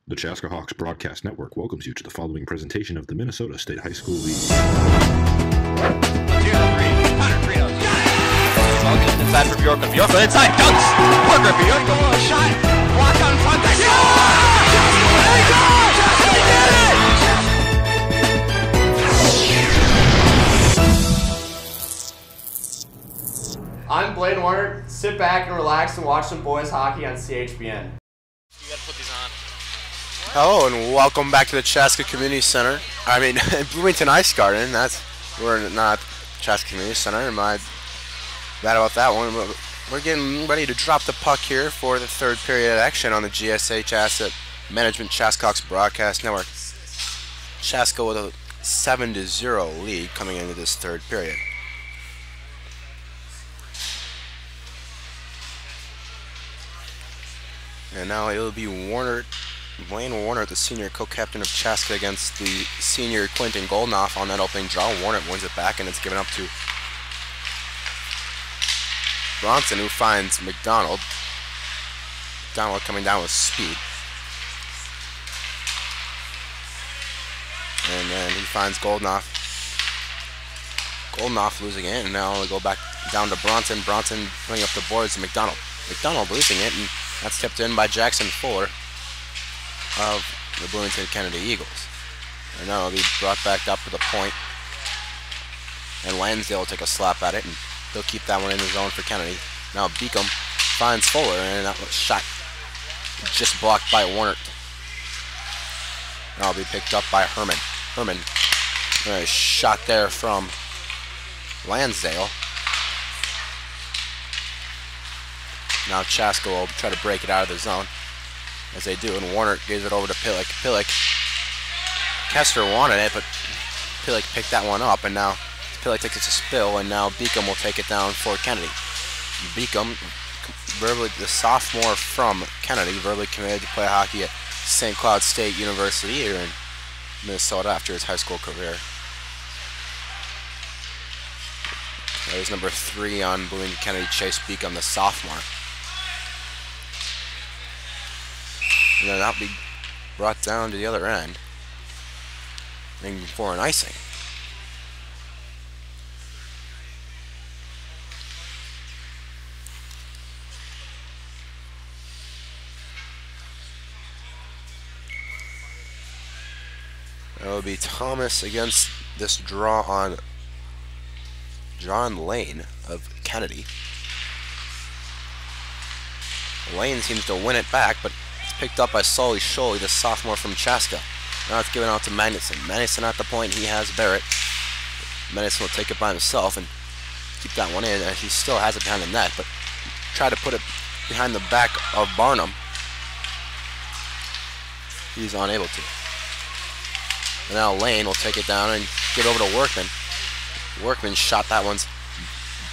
[SPEAKER 1] The Chaska Hawks Broadcast Network welcomes you to the following presentation of the Minnesota State High School League.
[SPEAKER 2] Here's a three. Hunter Frito. Got it! Ball gets inside for Bjork. Bjork inside. Dunks! Parker Bjork. Goal shot. Block on front. They score! They did it!
[SPEAKER 4] I'm Blaine Warner. Sit back and relax and watch some boys hockey on CHBN.
[SPEAKER 2] You gotta put these on.
[SPEAKER 3] Hello and welcome back to the Chaska Community Center. I mean, Bloomington Ice Garden. We're not Chaska Community Center. My bad about that one. We're getting ready to drop the puck here for the third period action on the GSH Asset Management Chaska Hawks Broadcast Network. Chaska with a 7-0 lead coming into this third period. And now it'll be Blaine Warner, the senior co-captain of Chaska, against the senior Quentin Goldnoff on that opening draw. Warner wins it back, and it's given up to Bronson, who finds McDonald. McDonald coming down with speed. And then he finds Goldnoff. Goldnoff losing it, and now we go back down to Bronson. Bronson putting up the boards to McDonald. McDonald losing it, and that's tipped in by Jackson Fuller of the Bloomington Kennedy Eagles. And now it'll be brought back up to the point. And Lansdale will take a slap at it, and they'll keep that one in the zone for Kennedy. Now Beacom finds Fuller, and that was shot just blocked by Warner. Now it'll be picked up by Herman. Herman, a shot there from Lansdale. Now Chaska will try to break it out of the zone, as they do, and Warner gives it over to Pillick. Pillick, Kester wanted it, but Pillick picked that one up, and now Pillick takes it to spill, and now Beacom will take it down for Kennedy. Beacom, verbally the sophomore from Kennedy, verbally committed to play hockey at St. Cloud State University here in Minnesota after his high school career. That is number 3 on Bloomington Kennedy, Chase Beacom, the sophomore. And then that'll be brought down to the other end, and for an icing. That would be Thomas against this draw on John Lane of Kennedy. Lane seems to win it back, but it's picked up by Sully Scholey, the sophomore from Chaska. Now it's given out to Magnuson. Magnuson at the point, he has Barrett. Magnuson will take it by himself and keep that one in, and he still has it behind the net, but try to put it behind the back of Barnum. He's unable to. And now Lane will take it down and give it over to Workman. Workman shot, that one's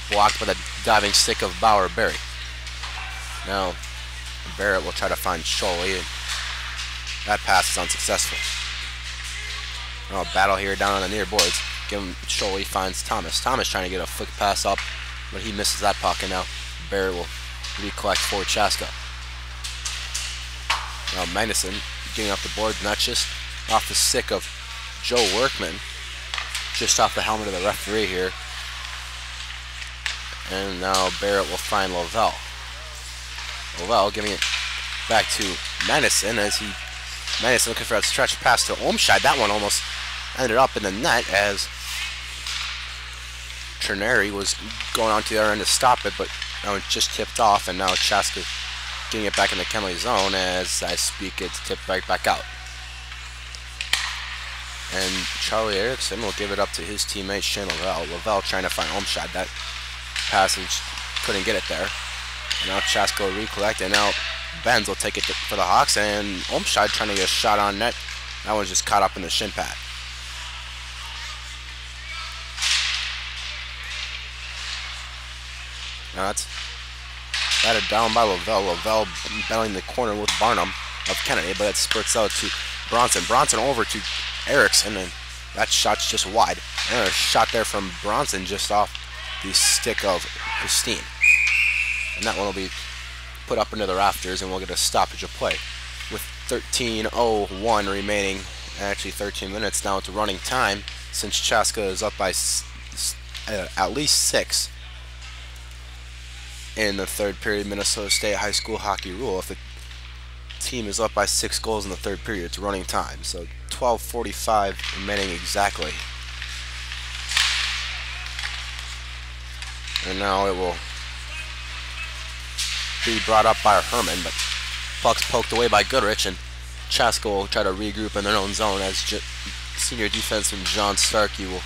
[SPEAKER 3] blocked by the diving stick of Bauer Berry. Now Barrett will try to find Scholey, and that pass is unsuccessful. Now a battle here down on the near boards. Scholey finds Thomas. Thomas trying to get a flick pass up, but he misses that puck, and now Barrett will recollect for Chaska. Now Magnuson getting off the board, and that's just off the stick of Joe Workman, just off the helmet of the referee here. And now Barrett will find Lovell. Lovell giving it back to Magnuson, as Magnuson looking for a stretch pass to Olmscheid. That one almost ended up in the net, as Trineri was going on to the other end to stop it, but that one just tipped off, and now Chaska getting it back in the Kenley zone. As I speak, it's tipped right back out. And Charlie Erickson will give it up to his teammate Shane Lavelle. Lavelle trying to find Olmscheid. That passage couldn't get it there. And now Chaska will recollect, and now Benz will take it for the Hawks, and Olmscheid trying to get a shot on net. That one's just caught up in the shin pad. Now that's batted down by Lavelle. Lavelle battling the corner with Barnum of Kennedy, but it spurts out to Bronson. Bronson over to Erickson, and that shot's just wide. And a shot there from Bronson just off the stick of Christine. And that one will be put up into the rafters, and we'll get a stoppage of play with 13:01 remaining, actually 13 minutes now. It's running time since Chaska is up by at least 6 in the third period. Minnesota State high school hockey rule: if the team is up by 6 goals in the third period, it's running time. So 12:45 remaining exactly. And now it will be brought up by Herman, but puck's poked away by Goodrich, and Chaska will try to regroup in their own zone as senior defenseman John Starkey will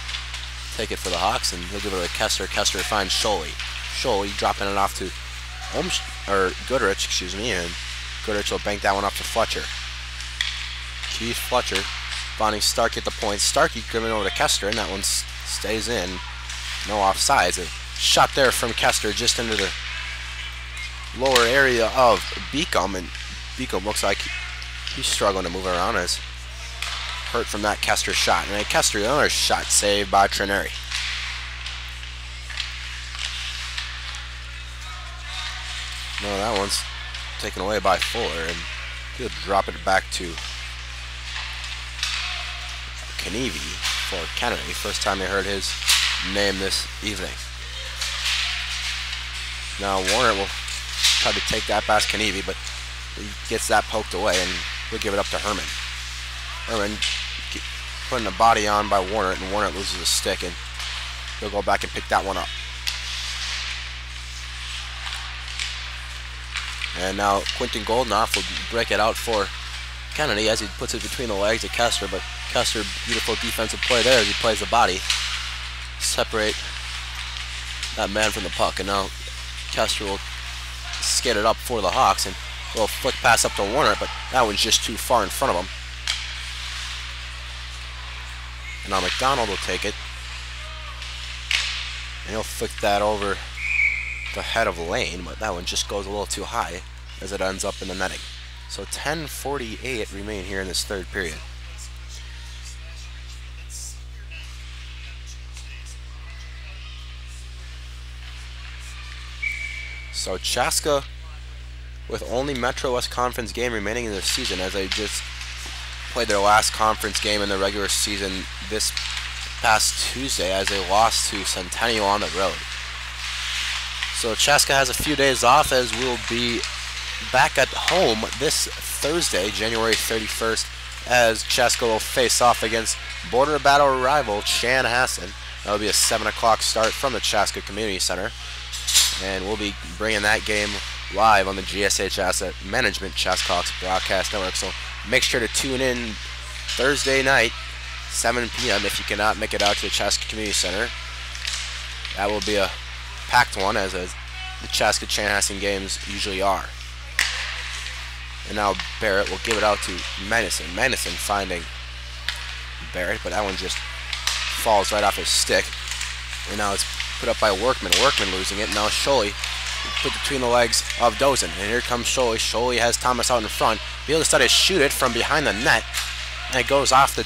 [SPEAKER 3] take it for the Hawks, and he'll give it to Kester. Kester finds Scholey. Scholey dropping it off to Goodrich, and Goodrich will bank that one off to Fletcher. Keith Fletcher finding Starkey at the point. Starkey giving it over to Kester, and that one stays in. No offsides. A shot there from Kester just into the lower area of Beacom, and Beacom looks like he's struggling to move around, as hurt from that Kester shot. And then Kester, another shot saved by Trineri. No, that one's taken away by Fuller, and he'll drop it back to Kennedy for Kennedy. First time I heard his name this evening. Now Warner will try to take that past Kennedy, but he gets that poked away, and we'll give it up to Herman. Herman putting a body on by Warner, and Warner loses a stick, and he'll go back and pick that one up. And now Quentin Goldenoff will break it out for Kennedy as he puts it between the legs of Kester, but Kester, beautiful defensive play there as he plays the body. Separate that man from the puck, and now Kester will skate it up for the Hawks, and a little flick pass up to Warner, but that one's just too far in front of him. And now McDonald will take it, and he'll flick that over the head of Lane, but that one just goes a little too high as it ends up in the netting. So 10:48 remain here in this third period. So Chaska, with only Metro West Conference game remaining in the season, as they just played their last conference game in the regular season this past Tuesday as they lost to Centennial on the road. So Chaska has a few days off, as we'll be back at home this Thursday, January 31st, as Chaska will face off against border battle rival Chanhassen. That'll be a 7 o'clock start from the Chaska Community Center, and we'll be bringing that game live on the GSH Asset Management Chaska Hawks Broadcast Network. So make sure to tune in Thursday night, 7 p.m. if you cannot make it out to the Chaska Community Center. That will be a packed one, as the Chaska Chanhassen games usually are. And now Barrett will give it out to Madison. Madison finding Barrett, but that one just falls right off his stick. And now it's put up by Workman. Workman losing it. Now Scholey put between the legs of Dozen. And here comes Scholey. Scholey has Thomas out in front. Beal decided to shoot it from behind the net, and it goes off the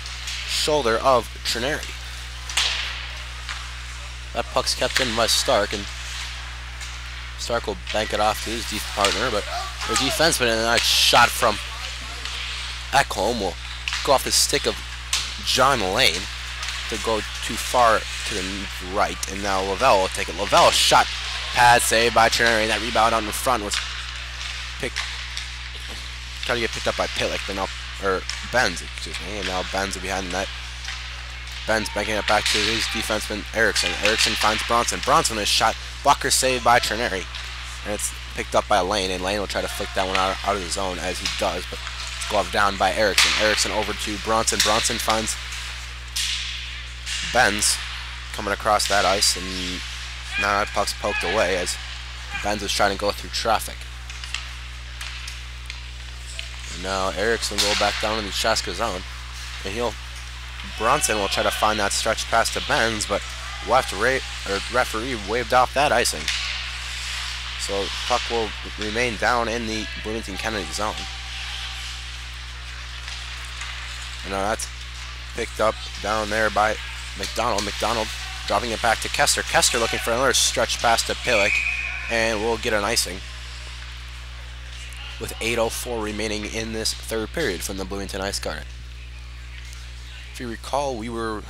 [SPEAKER 3] shoulder of Trineri. That puck's kept in by Stark, and Stark will bank it off to his deep partner, but the defenseman, and that shot from Ekholm will go off the stick of John Lane to go too far to the right, and now Lavelle will take it. Lavelle shot pad saved by Trineri, and that rebound out in front was trying to get picked up by Pitlick, but now, or Benz, excuse me, and now Benz will behind the net. Ben's banking it back to his defenseman Erickson. Erickson finds Bronson. Bronson is shot. Blocker saved by Trineri. And it's picked up by Lane, and Lane will try to flick that one out of the zone, as he does, but glove down by Erickson. Erickson over to Bronson. Bronson finds Benz coming across that ice, and now that puck's poked away as Benz is trying to go through traffic. And now Erickson will go back down in the Chaska zone, and Bronson will try to find that stretch pass to Benz, but referee waved off that icing. So puck will remain down in the Bloomington Kennedy zone. And now that's picked up down there by McDonald. McDonald dropping it back to Kester. Kester looking for another stretch pass to Pillick, and we'll get an icing. with 8:04 remaining in this third period from the Bloomington Ice Garden. If you recall, we were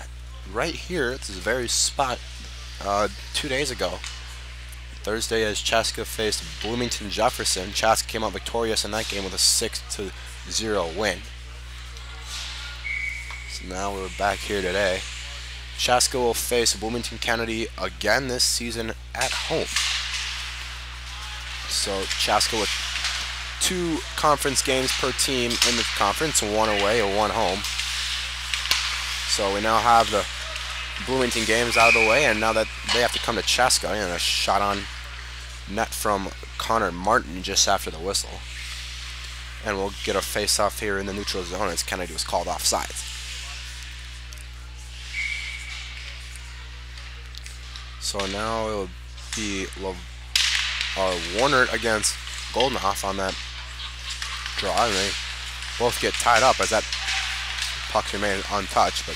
[SPEAKER 3] right here at this very spot 2 days ago. Thursday, as Chaska faced Bloomington Jefferson. Chaska came out victorious in that game with a 6-0 win. So now we're back here today. Chaska will face Bloomington Kennedy again this season at home. So Chaska with 2 conference games per team in the conference, 1 away and 1 home. So we now have the Bloomington games out of the way, and now that they have to come to Chaska, and a shot on net from Connor Martin just after the whistle. And we'll get a face-off here in the neutral zone as Kennedy was called offside. So now it will be Warner against Goldenoff on that draw, and they both get tied up as that puck remains untouched, but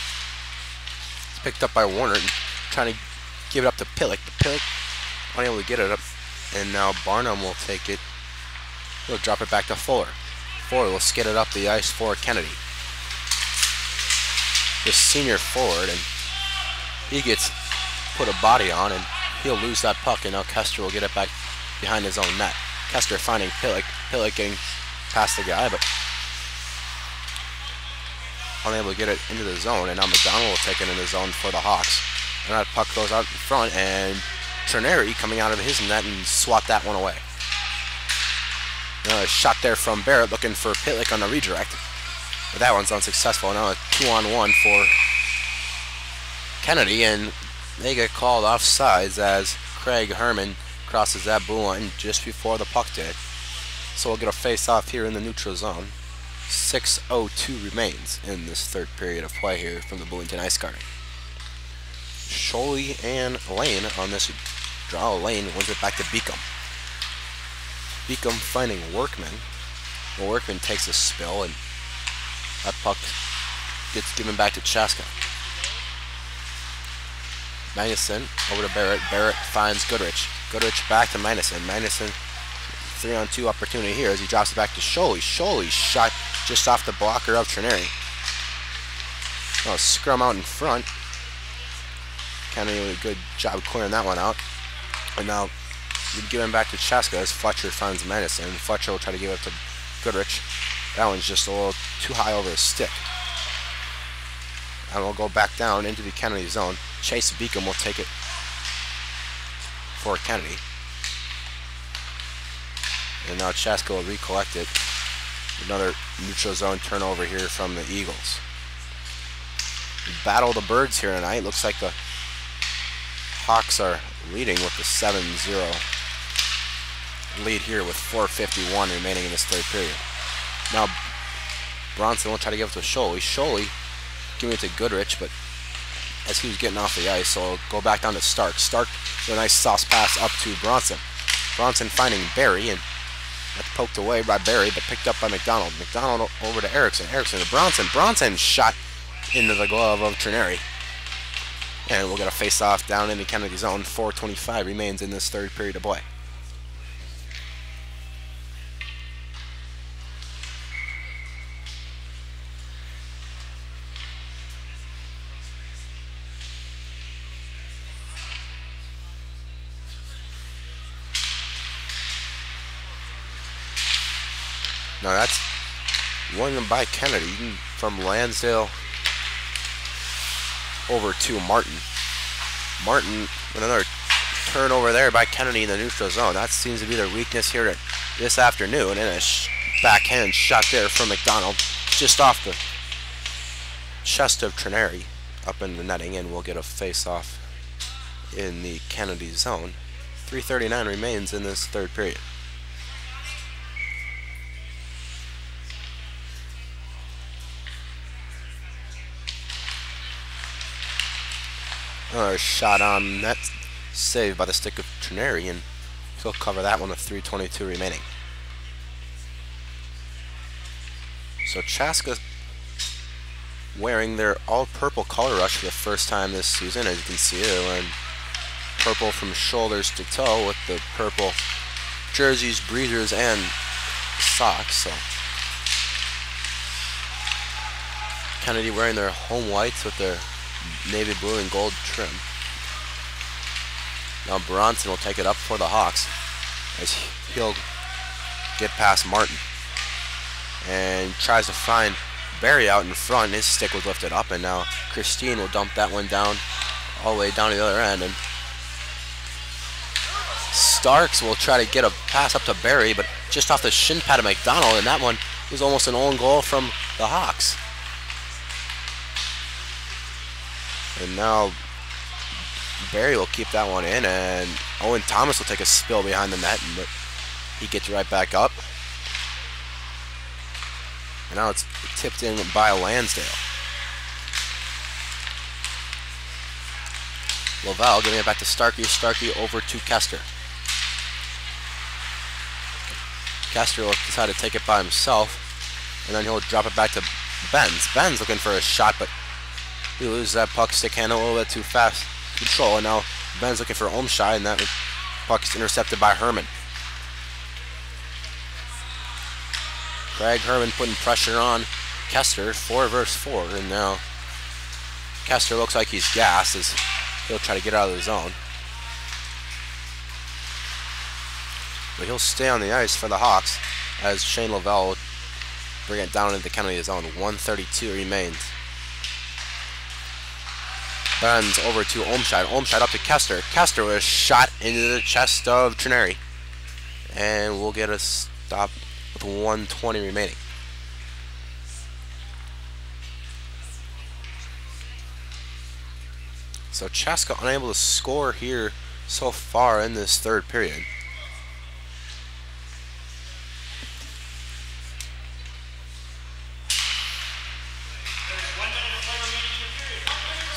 [SPEAKER 3] it's picked up by Warner and trying to give it up to Pillick, but Pillick unable to get it up, and now Barnum will take it. He'll drop it back to Fuller. Fuller will skid it up the ice for Kennedy. The senior forward, and he gets put a body on, and he'll lose that puck, and now Kester will get it back behind his own net. Kester finding Pillick. Pillick getting past the guy, but unable to get it into the zone, and now McDonald will take it in the zone for the Hawks. And that puck goes out in front, and Trineri coming out of his net and swat that one away. Now a shot there from Barrett looking for Pillick on the redirect, but that one's unsuccessful. Now a 2-on-1 for Kennedy, and they get called offsides as Craig Herman crosses that blue line just before the puck did. So we'll get a face-off here in the neutral zone. 6:02 remains in this third period of play here from the Bloomington Ice Garden. Scholey and Lane on this draw. Lane wins it back to Beacom. Beacom finding Workman. Well, Workman takes a spill, and that puck gets given back to Chaska. Magnuson over to Barrett. Barrett finds Goodrich. Goodrich back to Magnuson. Magnuson 3-on-2 opportunity here as he drops it back to Scholey. Scholey shot just off the blocker of Trineri. Oh, scrum out in front. Kennedy did a good job clearing that one out. And now we give him back to Chaska as Fletcher finds Magnuson. Fletcher will try to give it to Goodrich. That one's just a little too high over his stick. And we'll go back down into the Kennedy zone. Chase Beacom will take it for Kennedy. And now Chaska will recollect it. Another neutral zone turnover here from the Eagles. Battle the Birds here tonight. Looks like the Hawks are leading with the 7-0 lead here with 4:51 remaining in this third period. Now Bronson will try to give it to Scholey. Scholey giving it to Goodrich, but as he was getting off the ice, so I'll go back down to Stark. Stark with a nice sauce pass up to Bronson. Bronson finding Barry, and that's poked away by Barry, but picked up by McDonald. McDonald over to Erickson. Erickson to Bronson. Bronson shot into the glove of Trineri. And we'll get a face-off down in the Kennedy zone. 4:25 remains in this third period of play. Now that's one by Kennedy from Lansdale over to Martin. Martin with another turnover there by Kennedy in the neutral zone. That seems to be their weakness here this afternoon. And a backhand shot there from McDonald just off the chest of Trineri up in the netting, and we'll get a face-off in the Kennedy zone. 3:39 remains in this third period. Another shot on net, saved by the stick of Trineri, and he'll cover that one with 3:22 remaining. So Chaska wearing their all-purple color rush for the first time this season. As you can see, they're wearing purple from shoulders to toe with the purple jerseys, breathers, and socks. So Kennedy wearing their home whites with their navy blue and gold trim. Now Bronson will take it up for the Hawks as he'll get past Martin and tries to find Barry out in front. His stick was lifted up, and now Christine will dump that one down all the way down to the other end, and Starks will try to get a pass up to Barry, but just off the shin pad of McDonald, and that one was almost an own goal from the Hawks. And now Barry will keep that one in, and Owen Thomas will take a spill behind the net, but he gets right back up. And now it's tipped in by Lansdale. Lavelle giving it back to Starkey. Starkey over to Kester. Kester will decide to take it by himself, and then he'll drop it back to Benz. Benz looking for a shot, but he loses that puck stick handle a little bit too fast control, and now Ben's looking for Omshai, and that puck is intercepted by Herman. Craig Herman putting pressure on Kester, 4 versus 4, and now Kester looks like he's gassed as he'll try to get out of the zone. But he'll stay on the ice for the Hawks as Shane Lavelle will bring it down into the Kennedy zone. 1:32 remains. Benz over to Omshide. Omshide up to Kester. Kester with a shot into the chest of Trineri. And we'll get a stop with 1:20 remaining. So Chaska unable to score here so far in this third period.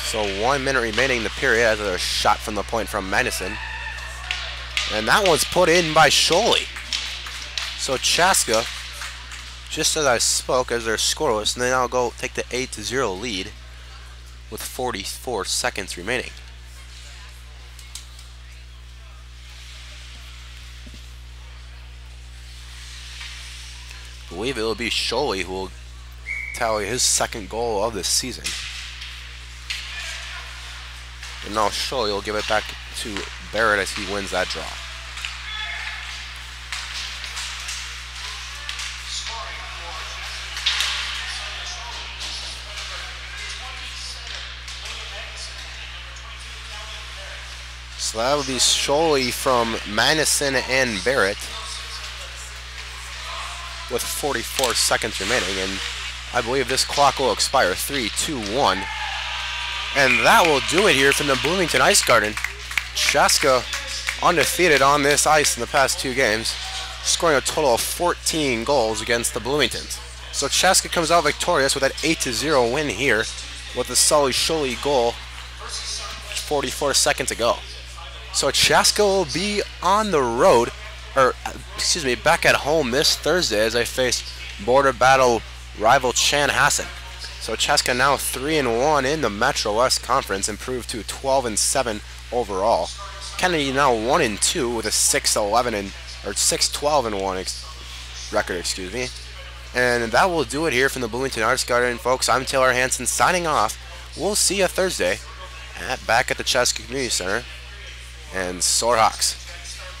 [SPEAKER 3] So 1 minute remaining in the period as a shot from the point from Madison. And that one's put in by Sholey. So Chaska, just as I spoke, as they're scoreless, and they now go take the 8-0 lead with 44 seconds remaining. I believe it will be Sholey who will tally his second goal of the season. And now Sholey will give it back to Barrett as he wins that draw. So that would be Sholey from Madison and Barrett with 44 seconds remaining, and I believe this clock will expire. 3, 2, 1. And that will do it here from the Bloomington Ice Garden. Chaska undefeated on this ice in the past 2 games, scoring a total of 14 goals against the Bloomingtons. So Chaska comes out victorious with an 8-0 win here with a Sully Sholey goal 44 seconds ago. So Chaska will be on the road, or excuse me, back at home this Thursday as they face border battle rival Chanhassen. So Chaska now 3-1 in the Metro West Conference, improved to 12-7 overall. Kennedy now 1-2 with a 6-12-1 record, excuse me. And that will do it here from the Bloomington Arts Garden, folks. I'm Taylor Hansen signing off. We'll see you Thursday back at the Chaska Community Center. And Soar Hawks.